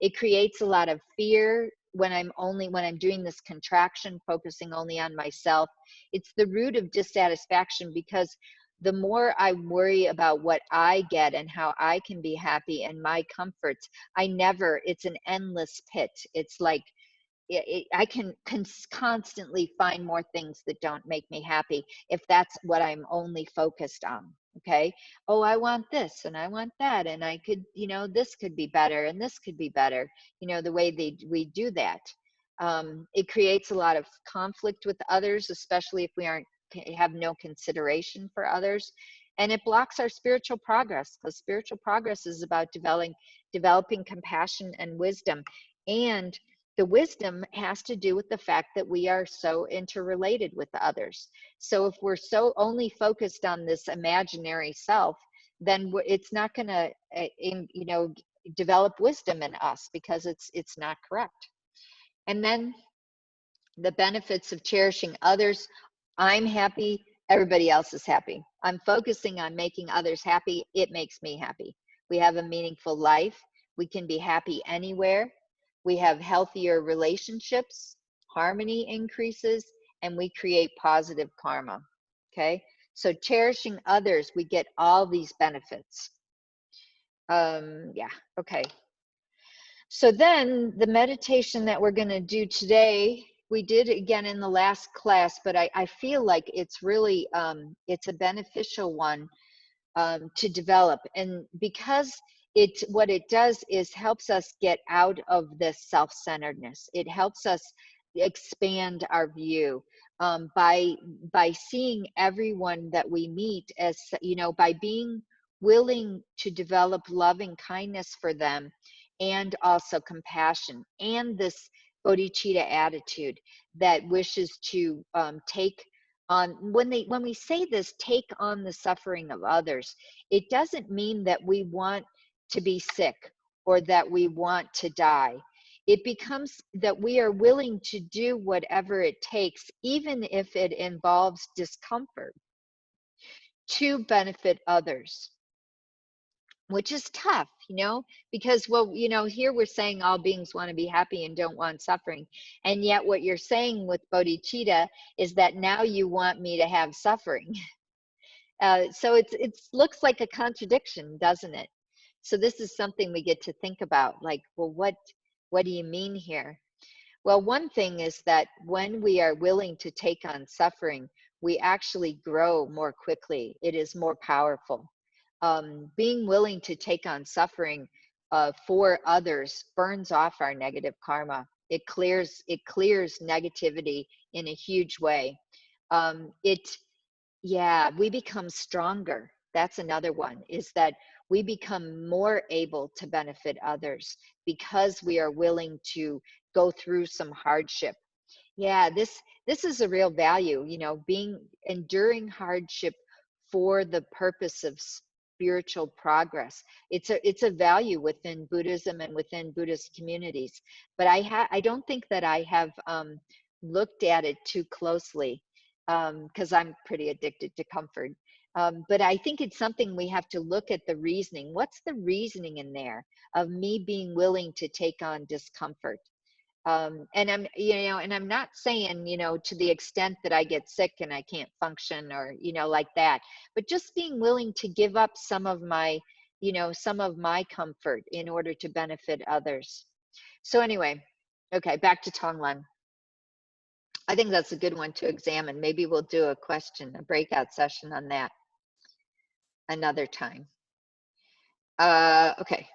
It creates a lot of fear when I'm doing this contraction, focusing only on myself. It's the root of dissatisfaction, because the more I worry about what I get and how I can be happy and my comforts, it's an endless pit. It's like, I can constantly find more things that don't make me happy if that's what I'm only focused on. Okay. Oh, I want this and I want that. And I could, you know, this could be better and this could be better. You know, the way we do that. It creates a lot of conflict with others, especially if we have no consideration for others. And it blocks our spiritual progress, because spiritual progress is about developing compassion and wisdom. And the wisdom has to do with the fact that we are so interrelated with others. So if we're so only focused on this imaginary self, then it's not going to, you know, develop wisdom in us, because it's not correct. And then the benefits of cherishing others. I'm happy, everybody else is happy. I'm focusing on making others happy. It makes me happy. We have a meaningful life. We can be happy anywhere. We have healthier relationships, harmony increases, and we create positive karma. Okay, so cherishing others, we get all these benefits. Yeah, okay. So then the meditation that we're going to do today, we did again in the last class, but I feel like it's really, it's a beneficial one to develop. And because what it does is helps us get out of this self-centeredness. It helps us expand our view by seeing everyone that we meet as, you know, by being willing to develop loving kindness for them, and also compassion, and this bodhicitta attitude that wishes to take on, when we say this, take on the suffering of others, it doesn't mean that we want to be sick or that we want to die. It becomes that we are willing to do whatever it takes, even if it involves discomfort, to benefit others, which is tough, because, well, here we're saying all beings want to be happy and don't want suffering. And yet what you're saying with bodhicitta is that now you want me to have suffering. So it looks like a contradiction, doesn't it? So this is something we get to think about, like, well, what do you mean here? Well, one thing is that when we are willing to take on suffering, we actually grow more quickly. It is more powerful. Being willing to take on suffering for others burns off our negative karma. It clears negativity in a huge way. We become stronger. That's another one, is that we become more able to benefit others because we are willing to go through some hardship. Yeah, this is a real value, enduring hardship for the purpose of spiritual progress. It's a value within Buddhism and within Buddhist communities. But I don't think that I have looked at it too closely, because I'm pretty addicted to comfort. But I think it's something we have to look at the reasoning. What's the reasoning in there of me being willing to take on discomfort? And I'm not saying, to the extent that I get sick and I can't function or, like that, but just being willing to give up some of my comfort in order to benefit others. So anyway, okay, back to Tonglen. I think that's a good one to examine. Maybe we'll do a breakout session on that another time. Okay.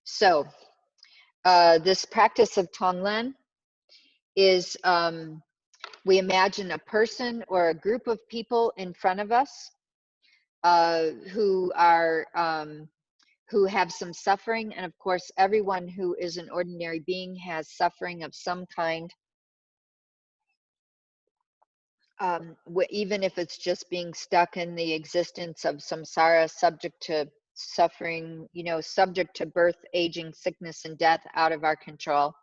So this practice of Tonglen is we imagine a person or a group of people in front of us who have some suffering. And of course, everyone who is an ordinary being has suffering of some kind. Even if it's just being stuck in the existence of samsara, subject to suffering, subject to birth, aging, sickness, and death out of our control.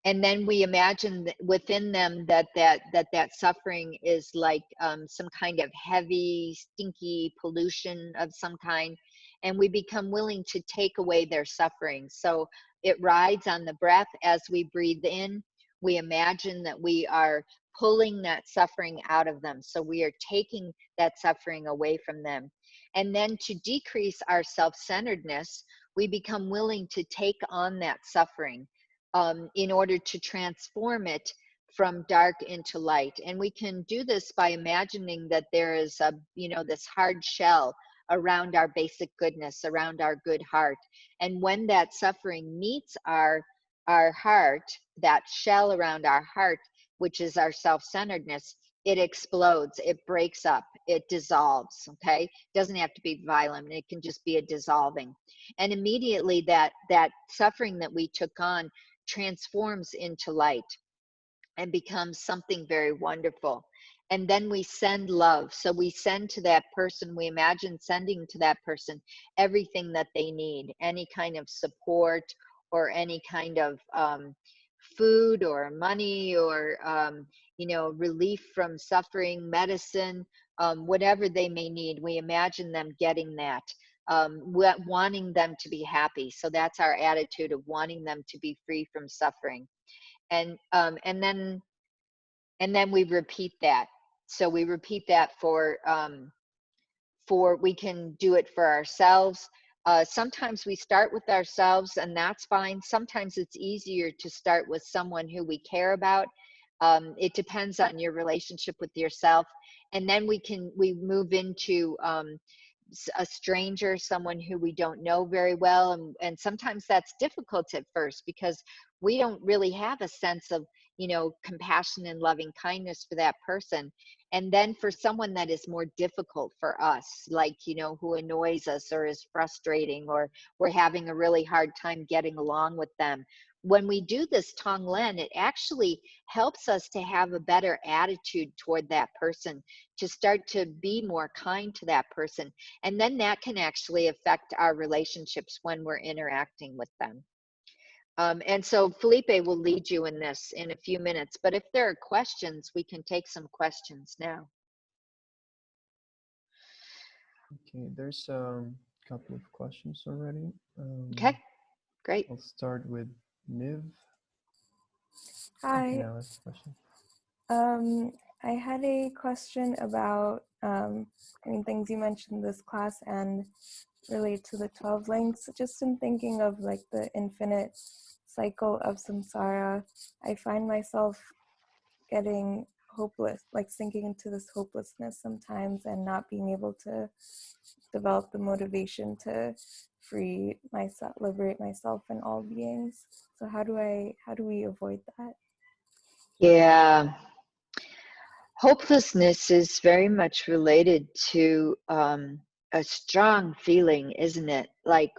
And then we imagine that within them that suffering is like some kind of heavy, stinky pollution of some kind, and we become willing to take away their suffering. So it rides on the breath. As we breathe in, we imagine that we are pulling that suffering out of them. So we are taking that suffering away from them. And then to decrease our self-centeredness, we become willing to take on that suffering in order to transform it from dark into light. And we can do this by imagining that there is this hard shell around our basic goodness, around our good heart. And when that suffering meets our heart, that shell around our heart, which is our self-centeredness, it explodes, it breaks up, it dissolves, okay? It doesn't have to be violent, it can just be a dissolving. And immediately that suffering that we took on transforms into light and becomes something very wonderful. And then we send love. So we send to that person, we imagine sending to that person everything that they need, any kind of support or any kind of food or money or relief from suffering, medicine, whatever they may need. We imagine them getting that, wanting them to be happy. So that's our attitude of wanting them to be free from suffering. And then we repeat that. So we repeat that we can do it for ourselves. Sometimes we start with ourselves, and that's fine. Sometimes it's easier to start with someone who we care about. It depends on your relationship with yourself. And then we move into a stranger, someone who we don't know very well. And sometimes that's difficult at first because we don't really have a sense of, compassion and loving kindness for that person. And then for someone that is more difficult for us, like, who annoys us or is frustrating, or we're having a really hard time getting along with them, when we do this Tonglen, it actually helps us to have a better attitude toward that person, to start to be more kind to that person. And then that can actually affect our relationships when we're interacting with them. And so Felipe will lead you in this in a few minutes, but if there are questions, we can take some questions now. Okay, there's a couple of questions already. Okay, great. I'll start with Niv. Hi. You can now ask the question. I had a question about, things you mentioned in this class and relate to the 12 links. Just in thinking of like the infinite cycle of samsara, I find myself getting hopeless, like sinking into this hopelessness sometimes and not being able to develop the motivation to free myself, liberate myself and all beings. So how do we avoid that? Yeah. Hopelessness is very much related to a strong feeling, isn't it? Like,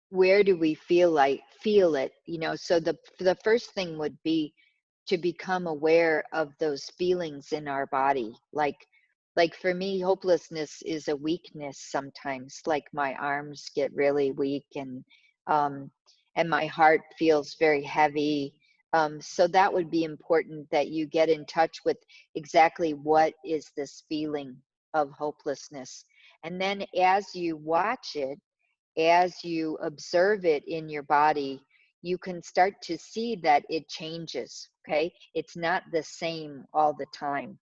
where do we feel it? You know, so the first thing would be to become aware of those feelings in our body. Like for me, hopelessness is a weakness sometimes. Like my arms get really weak, and my heart feels very heavy. So that would be important, that you get in touch with exactly what is this feeling of hopelessness. And then as you watch it, as you observe it in your body, you can start to see that it changes, okay? It's not the same all the time,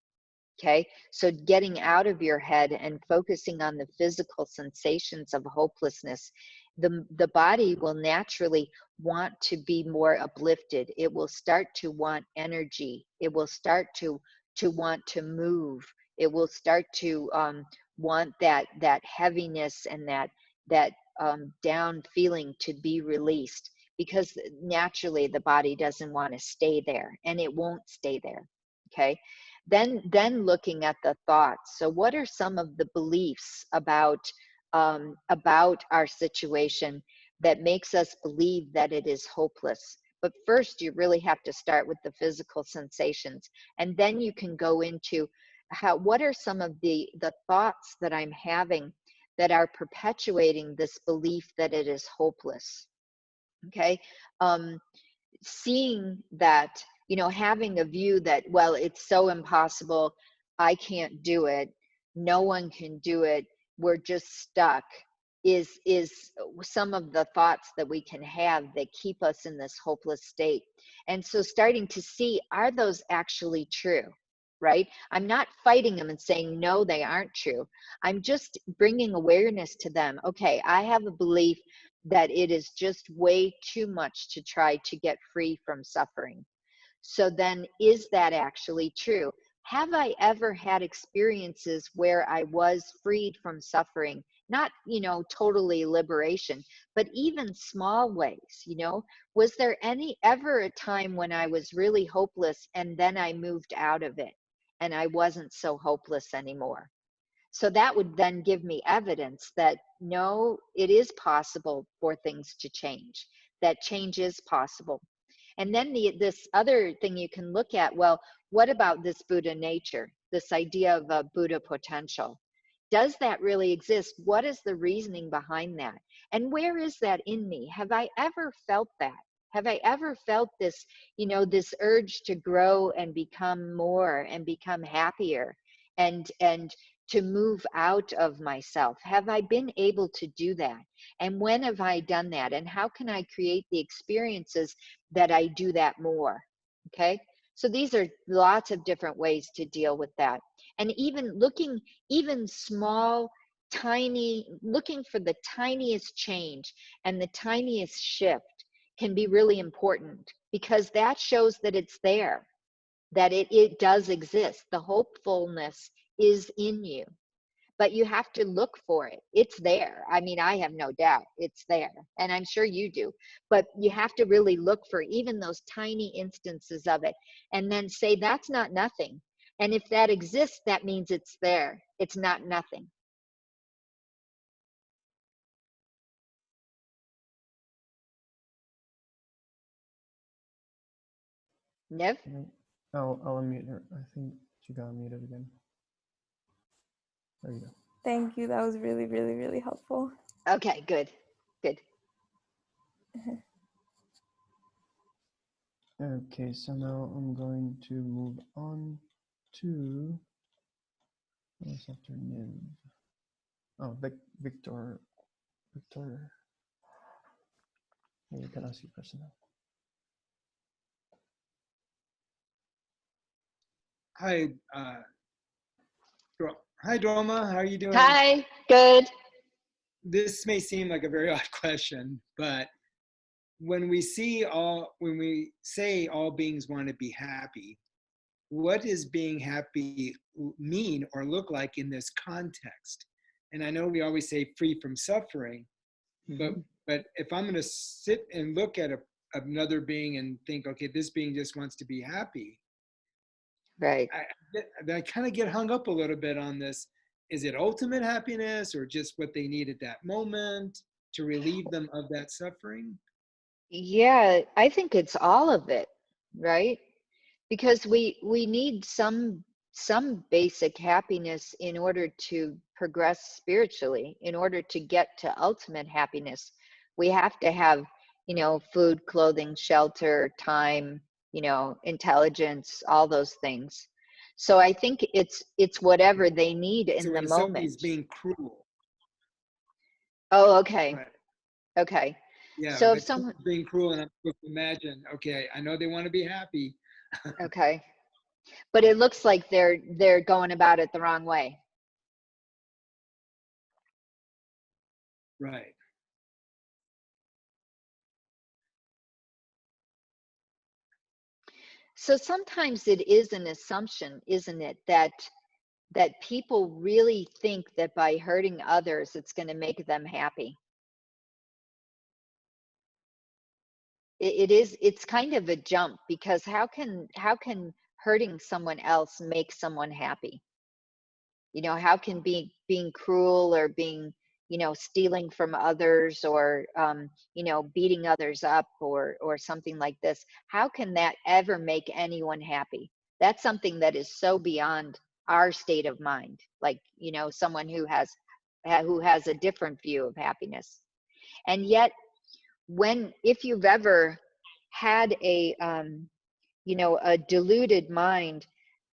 okay? So getting out of your head and focusing on the physical sensations of hopelessness, the body will naturally want to be more uplifted. It will start to want energy. It will start to want to move. It will start to want that heaviness and that down feeling to be released, because naturally the body doesn't want to stay there, and it won't stay there, okay? Then looking at the thoughts. So what are some of the beliefs about our situation that makes us believe that it is hopeless? But first, you really have to start with the physical sensations, and then you can go into what are some of the thoughts that I'm having that are perpetuating this belief that it is hopeless, okay? Seeing that, you know, having a view that, well, it's so impossible, I can't do it, no one can do it, we're just stuck, is some of the thoughts that we can have that keep us in this hopeless state. And so starting to see, are those actually true? Right? I'm not fighting them and saying, no, they aren't true. I'm just bringing awareness to them. Okay, I have a belief that it is just way too much to try to get free from suffering. So then, is that actually true? Have I ever had experiences where I was freed from suffering? Not, you know, totally liberation, but even small ways, you know? Was there ever a time when I was really hopeless and then I moved out of it and I wasn't so hopeless anymore? So that would then give me evidence that no, it is possible for things to change, that change is possible. And then this other thing you can look at, well, what about this Buddha nature, this idea of a Buddha potential? Does that really exist? What is the reasoning behind that? And where is that in me? Have I ever felt that? Have I ever felt this, you know, this urge to grow and become more and become happier and to move out of myself? Have I been able to do that? And when have I done that? And how can I create the experiences that I do that more? Okay. So these are lots of different ways to deal with that. And even looking, even small, tiny, looking for the tiniest change and the tiniest shift can be really important, because that shows that it's there, that it does exist. The hopefulness is in you, but you have to look for it. It's there. I mean, I have no doubt it's there, and I'm sure you do, but you have to really look for even those tiny instances of it, and then say, that's not nothing. And if that exists, that means it's there. It's not nothing. Nev? I'll unmute her. I think she got muted again. There you go. Thank you. That was really, really, really helpful. Okay, good. Good. Okay, so now I'm going to move on to what's after Niv. Oh, Victor. Victor, you can ask your question now. Hi, hi, Drolma. How are you doing? Hi, good. This may seem like a very odd question, but when we say all beings want to be happy, what does being happy mean or look like in this context? And I know we always say free from suffering, but if I'm going to sit and look at another being and think, okay, this being just wants to be happy, Right. I kind of get hung up a little bit on this. Is it ultimate happiness or just what they need at that moment to relieve them of that suffering? Yeah, I think it's all of it, right? Because we need some basic happiness in order to progress spiritually. In order to get to ultimate happiness, we have to have, you know, food, clothing, shelter, time, you know, intelligence, all those things. So I think it's whatever they need in So the when moment. somebody's being cruel. Oh, okay. Right. Okay. Yeah, So if if someone, someone's being cruel and I'm supposed to imagine, okay, I know they want to be happy. okay, but it looks like they're going about it the wrong way. Right. So sometimes it is an assumption, isn't it, that people really think that by hurting others, it's going to make them happy. It's kind of a jump, because how can hurting someone else make someone happy? You know, how can being cruel or being, you know, stealing from others, or you know, beating others up, or something like this, how can that ever make anyone happy? That's something that is so beyond our state of mind. Like, you know, someone who has a different view of happiness. And yet, if you've ever had a you know, a deluded mind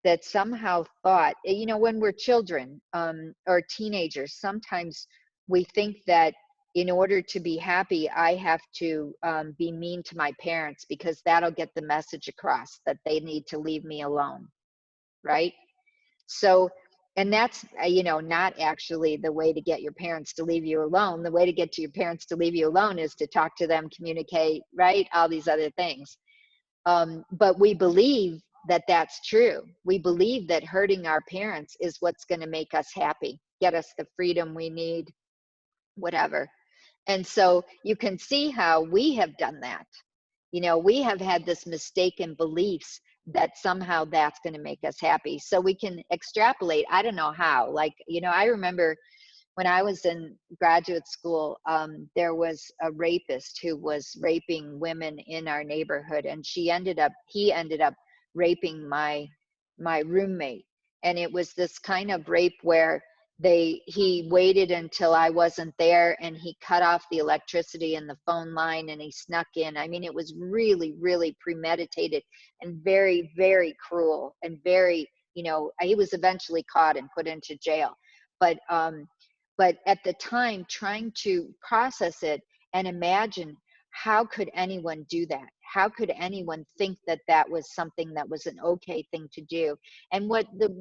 that somehow thought, you know, when we're children or teenagers, sometimes we think that in order to be happy, I have to be mean to my parents, because that'll get the message across that they need to leave me alone, right? So, and that's, you know, not actually the way to get your parents to leave you alone. The way to get to your parents to leave you alone is to talk to them, communicate, right? All these other things. But we believe that that's true. We believe that hurting our parents is what's going to make us happy, get us the freedom we need, whatever. And so you can see how we have done that. You know, we have had this mistaken beliefs that somehow that's going to make us happy. So we can extrapolate. I don't know how. Like, you know, I remember when I was in graduate school, there was a rapist who was raping women in our neighborhood, and he ended up raping my roommate. And it was this kind of rape where he waited until I wasn't there, and he cut off the electricity and the phone line, and he snuck in. I mean, it was really, really premeditated and very, very cruel, and very, you know, he was eventually caught and put into jail. But at the time, trying to process it and imagine, how could anyone do that? How could anyone think that that was something that was an okay thing to do? And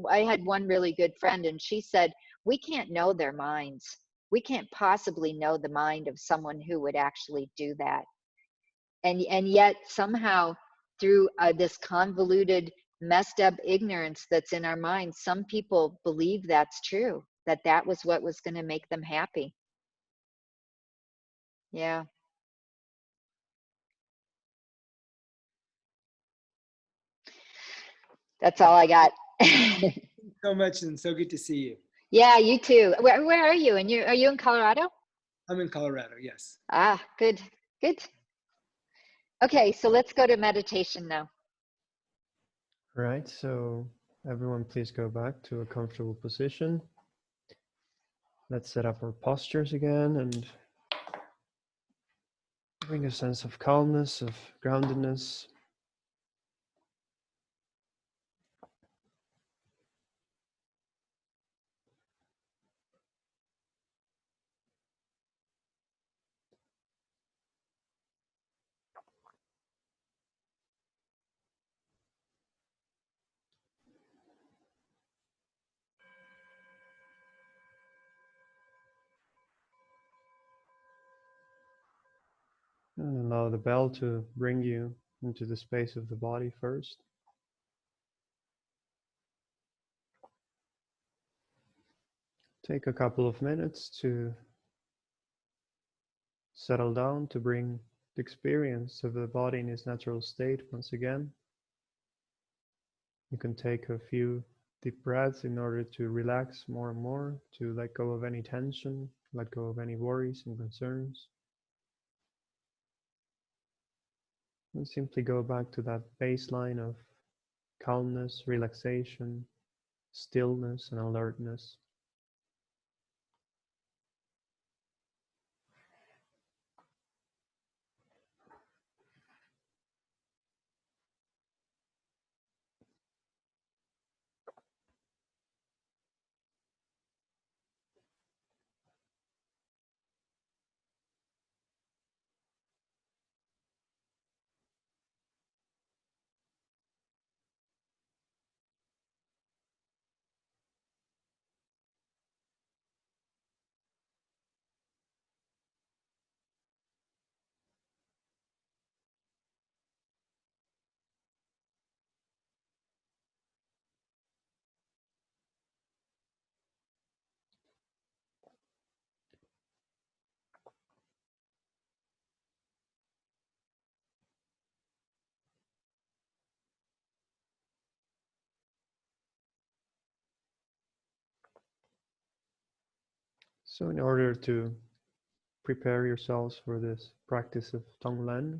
I had one really good friend, and she said, we can't know their minds. We can't possibly know the mind of someone who would actually do that. And yet somehow, through this convoluted, messed up ignorance that's in our minds, some people believe that's true, that was what was going to make them happy. Yeah. That's all I got. So much, and so good to see you. Yeah, you too. Where are you? And are you in Colorado? I'm in Colorado, yes. Ah, good, good. Okay, so let's go to meditation now. Right, so everyone please go back to a comfortable position. Let's set up our postures again and bring a sense of calmness, of groundedness. And allow the bell to bring you into the space of the body first. Take a couple of minutes to settle down, to bring the experience of the body in its natural state once again. You can take a few deep breaths in order to relax more and more, to let go of any tension, let go of any worries and concerns. And simply go back to that baseline of calmness, relaxation, stillness, and alertness. So in order to prepare yourselves for this practice of Tonglen,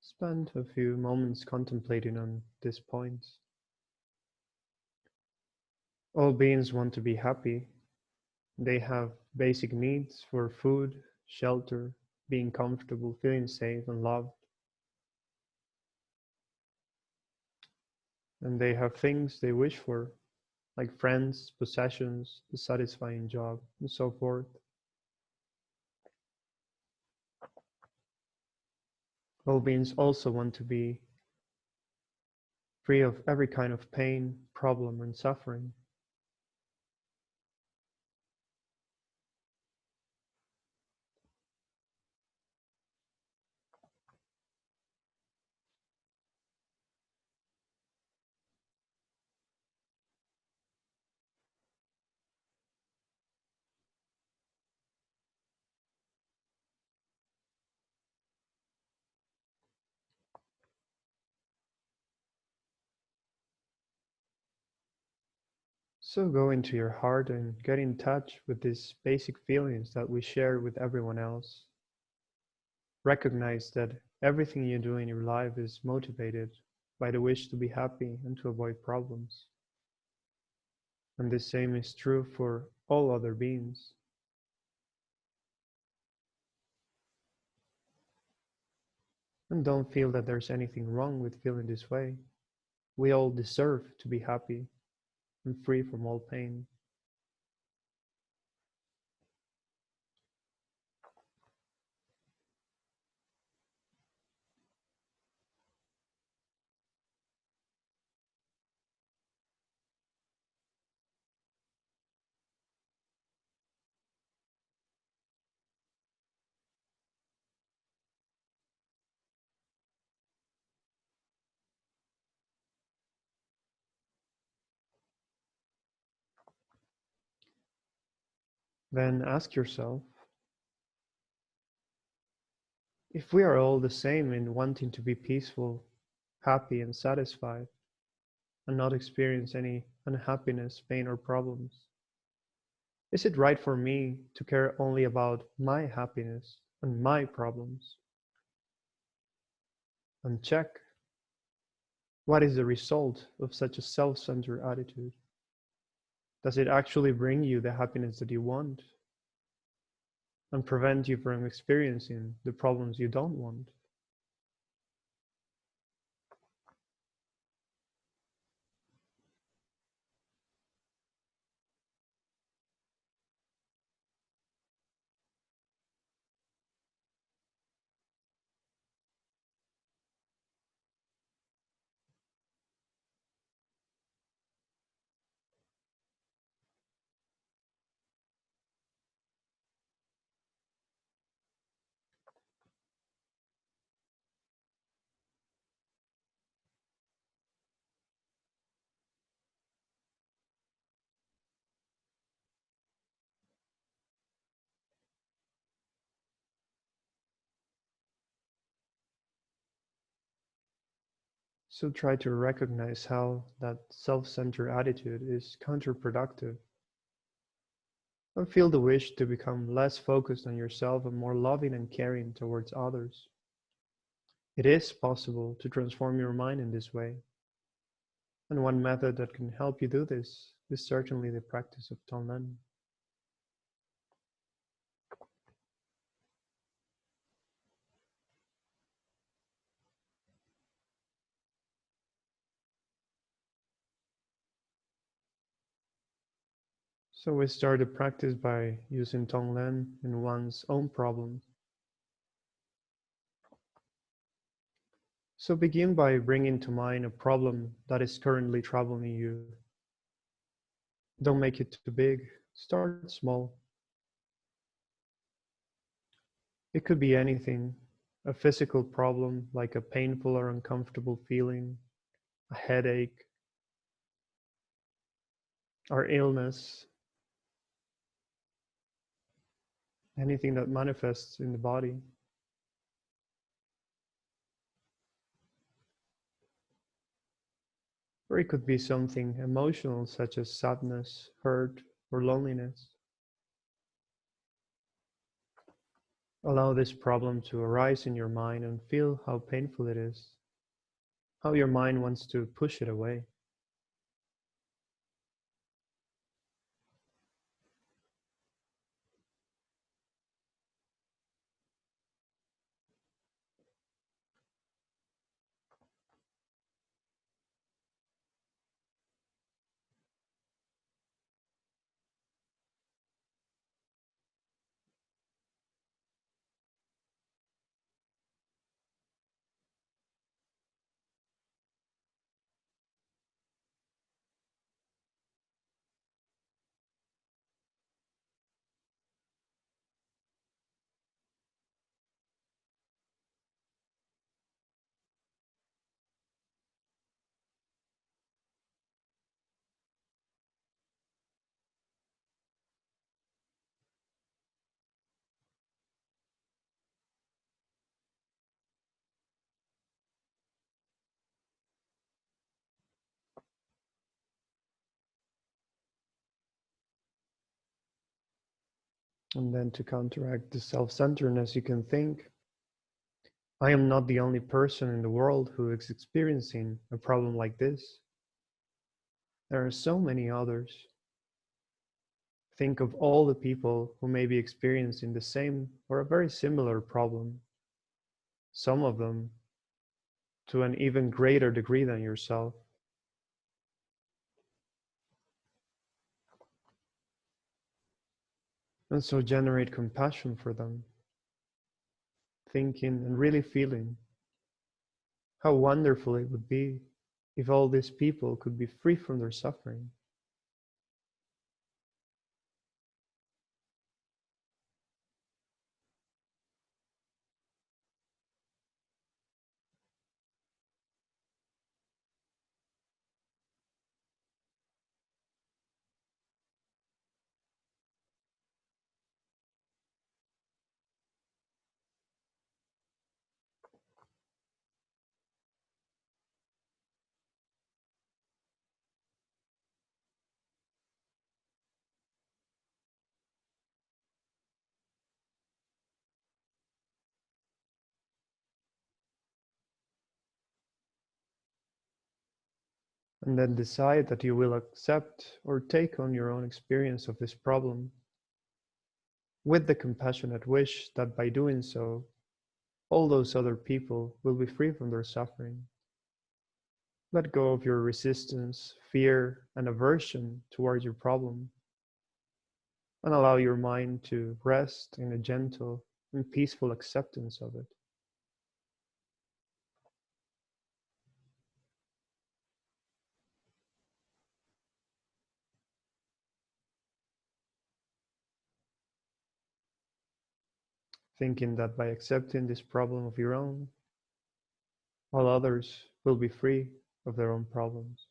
spend a few moments contemplating on this point. All beings want to be happy. They have basic needs for food, shelter, being comfortable, feeling safe and loved. And they have things they wish for, like friends, possessions, a satisfying job, and so forth. All beings also want to be free of every kind of pain, problem, and suffering. So go into your heart and get in touch with these basic feelings that we share with everyone else. Recognize that everything you do in your life is motivated by the wish to be happy and to avoid problems. And the same is true for all other beings. And don't feel that there's anything wrong with feeling this way. We all deserve to be happy and free from all pain. Then ask yourself, if we are all the same in wanting to be peaceful, happy, and satisfied, and not experience any unhappiness, pain, or problems, is it right for me to care only about my happiness and my problems? And check, What is the result of such a self-centered attitude? Does it actually bring you the happiness that you want and prevent you from experiencing the problems you don't want? So try to recognize how that self-centered attitude is counterproductive and feel the wish to become less focused on yourself and more loving and caring towards others. It is possible to transform your mind in this way. And one method that can help you do this is certainly the practice of Tonglen. So we start the practice by using Tonglen in one's own problem. So begin by bringing to mind a problem that is currently troubling you. Don't make it too big, start small. It could be anything, a physical problem like a painful or uncomfortable feeling, a headache, or illness, anything that manifests in the body. Or it could be something emotional such as sadness, hurt, or loneliness. Allow this problem to arise in your mind and feel how painful it is, how your mind wants to push it away. And then to counteract the self-centeredness, you can think, I am not the only person in the world who is experiencing a problem like this. There are so many others. Think of all the people who may be experiencing the same or a very similar problem. Some of them to an even greater degree than yourself. And so generate compassion for them, thinking and really feeling how wonderful it would be if all these people could be free from their suffering. And then decide that you will accept or take on your own experience of this problem, with the compassionate wish that by doing so, all those other people will be free from their suffering. Let go of your resistance, fear, and aversion towards your problem, and allow your mind to rest in a gentle and peaceful acceptance of it. Thinking that by accepting this problem of your own, all others will be free of their own problems.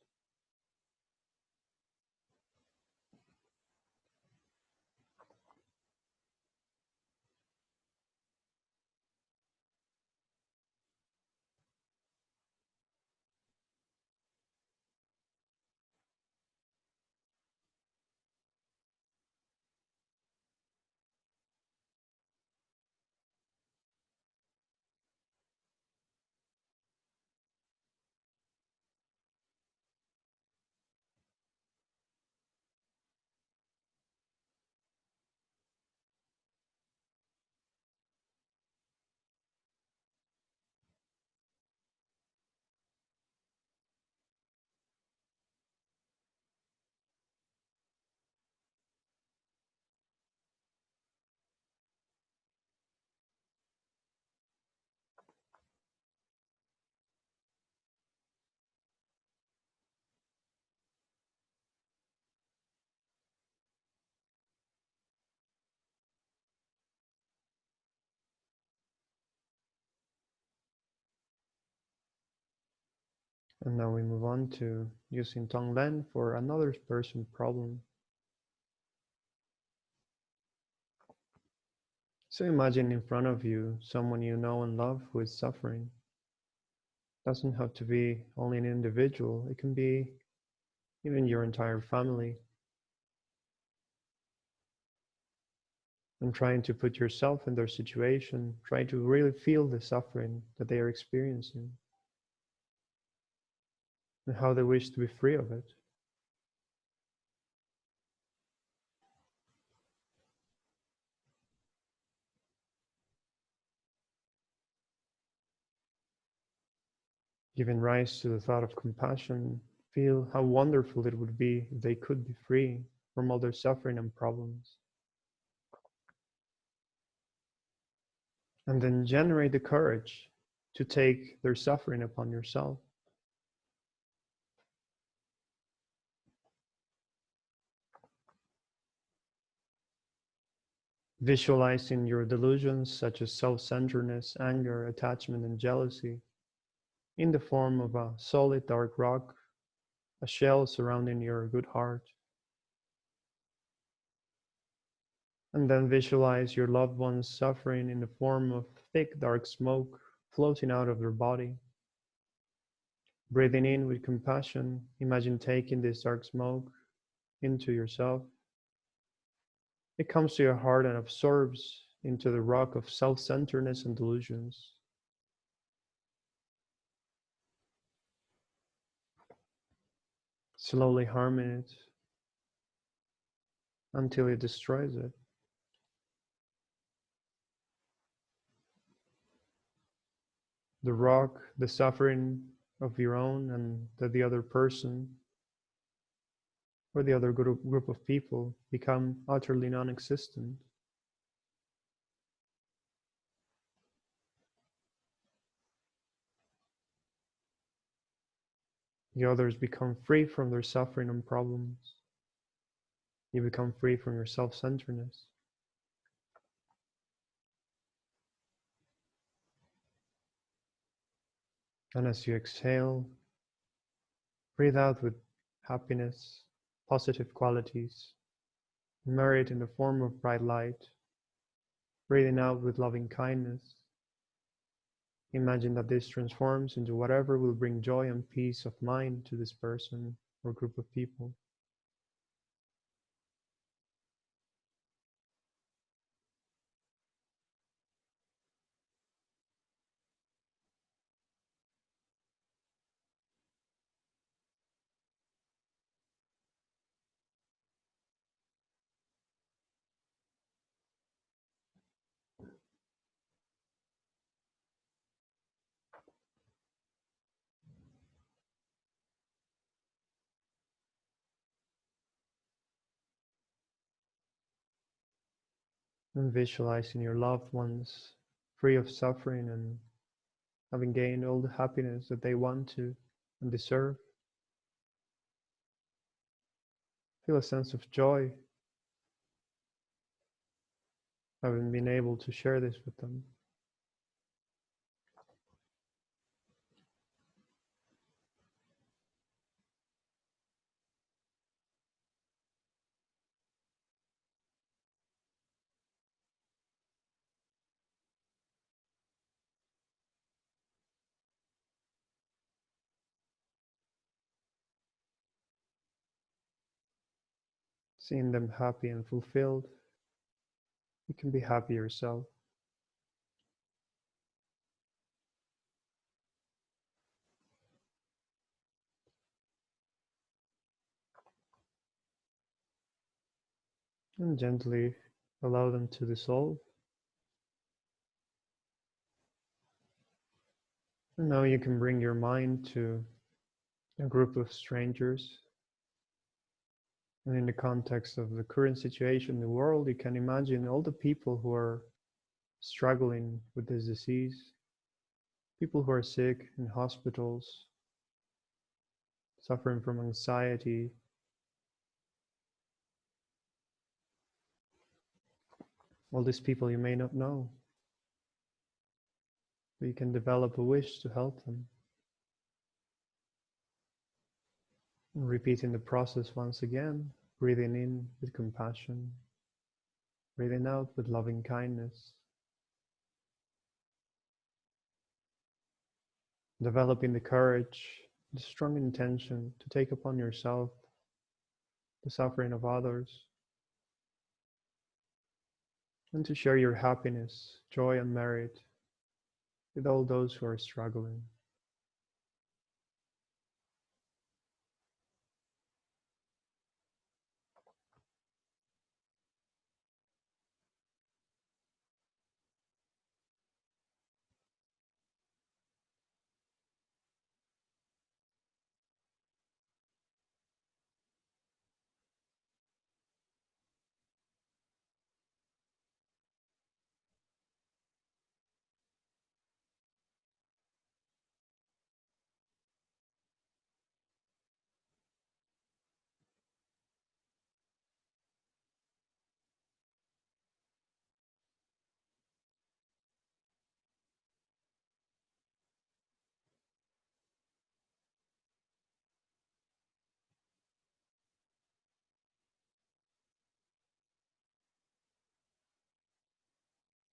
And now we move on to using Tonglen for another person's problem. So imagine in front of you someone you know and love who is suffering. Doesn't have to be only an individual, it can be even your entire family. And trying to put yourself in their situation, try to really feel the suffering that they are experiencing and how they wish to be free of it. Giving rise to the thought of compassion, feel how wonderful it would be if they could be free from all their suffering and problems. And then generate the courage to take their suffering upon yourself. Visualizing your delusions such as self-centeredness, anger, attachment, and jealousy in the form of a solid dark rock, a shell surrounding your good heart. And then visualize your loved ones suffering in the form of thick dark smoke floating out of their body. Breathing in with compassion, imagine taking this dark smoke into yourself. It comes to your heart and absorbs into the rock of self-centeredness and delusions. Slowly harming it until it destroys it. The rock, the suffering of your own and the other person or the other group of people become utterly non-existent. The others become free from their suffering and problems. You become free from your self-centeredness. And as you exhale, breathe out with happiness, positive qualities, merit in the form of bright light, breathing out with loving kindness. Imagine that this transforms into whatever will bring joy and peace of mind to this person or group of people. And visualizing your loved ones free of suffering and having gained all the happiness that they want to and deserve. Feel a sense of joy having been able to share this with them. Seeing them happy and fulfilled, you can be happy yourself. And gently allow them to dissolve. And now you can bring your mind to a group of strangers. And in the context of the current situation in the world, you can imagine all the people who are struggling with this disease, people who are sick in hospitals, suffering from anxiety, all these people you may not know, but you can develop a wish to help them. And repeating the process once again, breathing in with compassion, breathing out with loving kindness, developing the courage, the strong intention to take upon yourself the suffering of others, and to share your happiness, joy, and merit with all those who are struggling.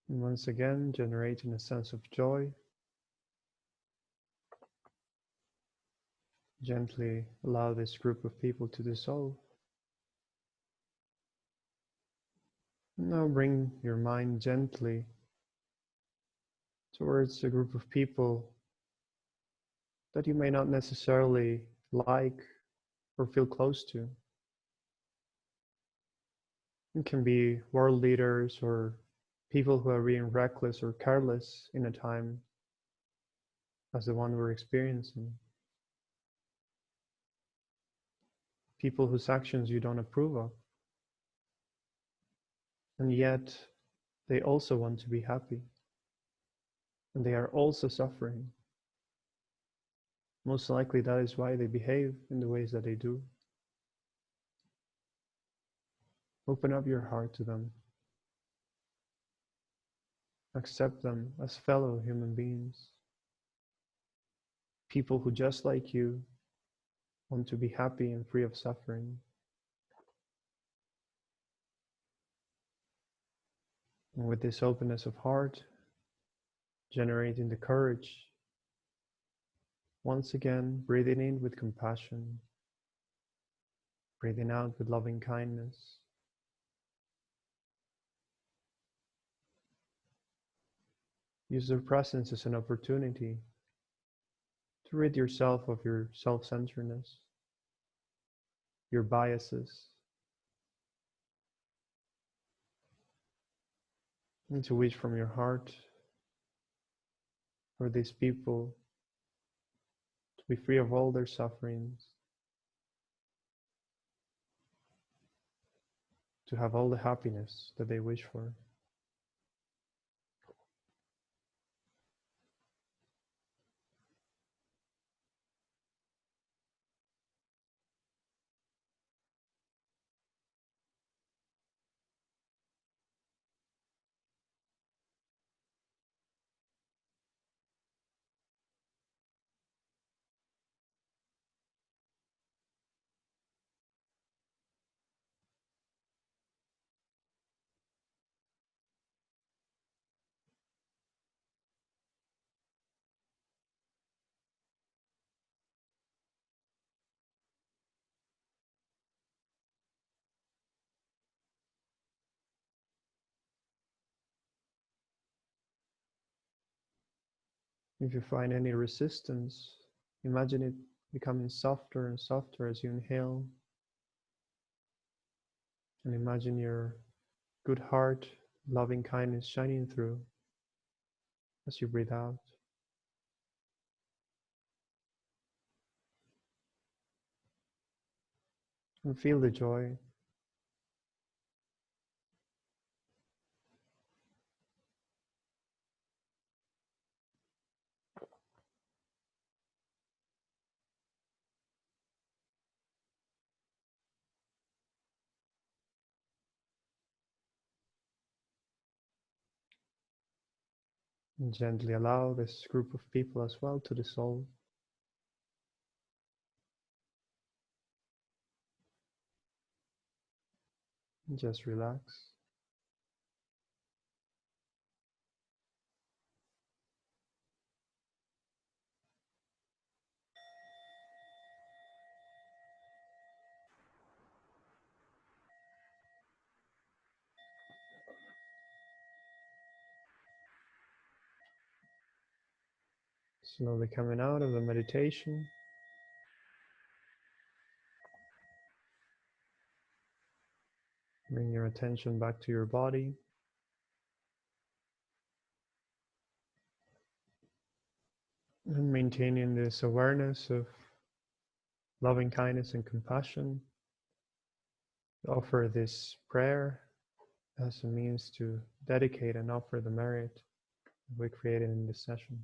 And once again, generating a sense of joy, gently allow this group of people to dissolve. And now bring your mind gently towards a group of people that you may not necessarily like or feel close to. It can be world leaders or people who are being reckless or careless in a time as the one we're experiencing. People whose actions you don't approve of. And yet they also want to be happy. And they are also suffering. Most likely that is why they behave in the ways that they do. Open up your heart to them. Accept them as fellow human beings. People who, just like you, want to be happy and free of suffering. And with this openness of heart, generating the courage, once again, breathing in with compassion, breathing out with loving kindness. Use their presence as an opportunity to rid yourself of your self-centeredness, your biases, and to wish from your heart for these people to be free of all their sufferings, to have all the happiness that they wish for. If you find any resistance, imagine it becoming softer and softer as you inhale. And imagine your good heart, loving kindness shining through as you breathe out. And feel the joy. And gently allow this group of people as well to dissolve. And just relax. Slowly coming out of the meditation. Bring your attention back to your body. And maintaining this awareness of loving kindness and compassion. Offer this prayer as a means to dedicate and offer the merit we created in this session.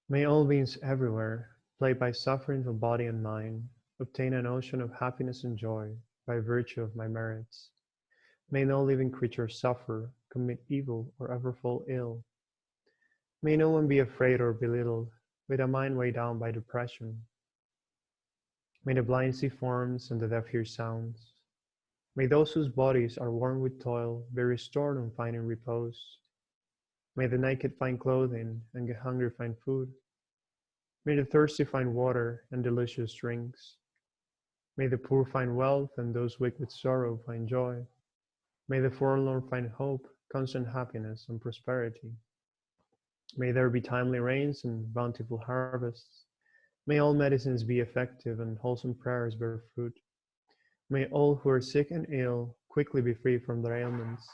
May all beings everywhere, plagued by suffering of body and mind, obtain an ocean of happiness and joy by virtue of my merits. May no living creature suffer, commit evil, or ever fall ill. May no one be afraid or belittled, with a mind weighed down by depression. May the blind see forms and the deaf hear sounds. May those whose bodies are worn with toil be restored and finding repose. May the naked find clothing and the hungry find food. May the thirsty find water and delicious drinks. May the poor find wealth and those weak with sorrow find joy. May the forlorn find hope, constant happiness, and prosperity. May there be timely rains and bountiful harvests. May all medicines be effective and wholesome prayers bear fruit. May all who are sick and ill quickly be free from their ailments.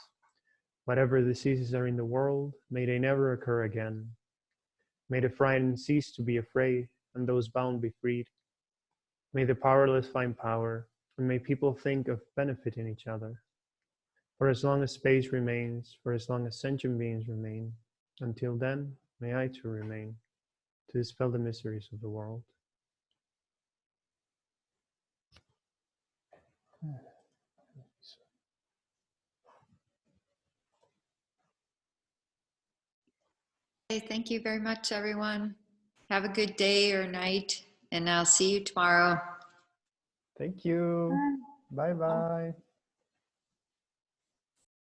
Whatever diseases are in the world, may they never occur again. May the frightened cease to be afraid, and those bound be freed. May the powerless find power, and may people think of benefiting each other. For as long as space remains, for as long as sentient beings remain, until then, may I too remain, to dispel the miseries of the world. Hey, thank you very much, everyone. Have a good day or night, and I'll see you tomorrow. Thank you. Bye-bye.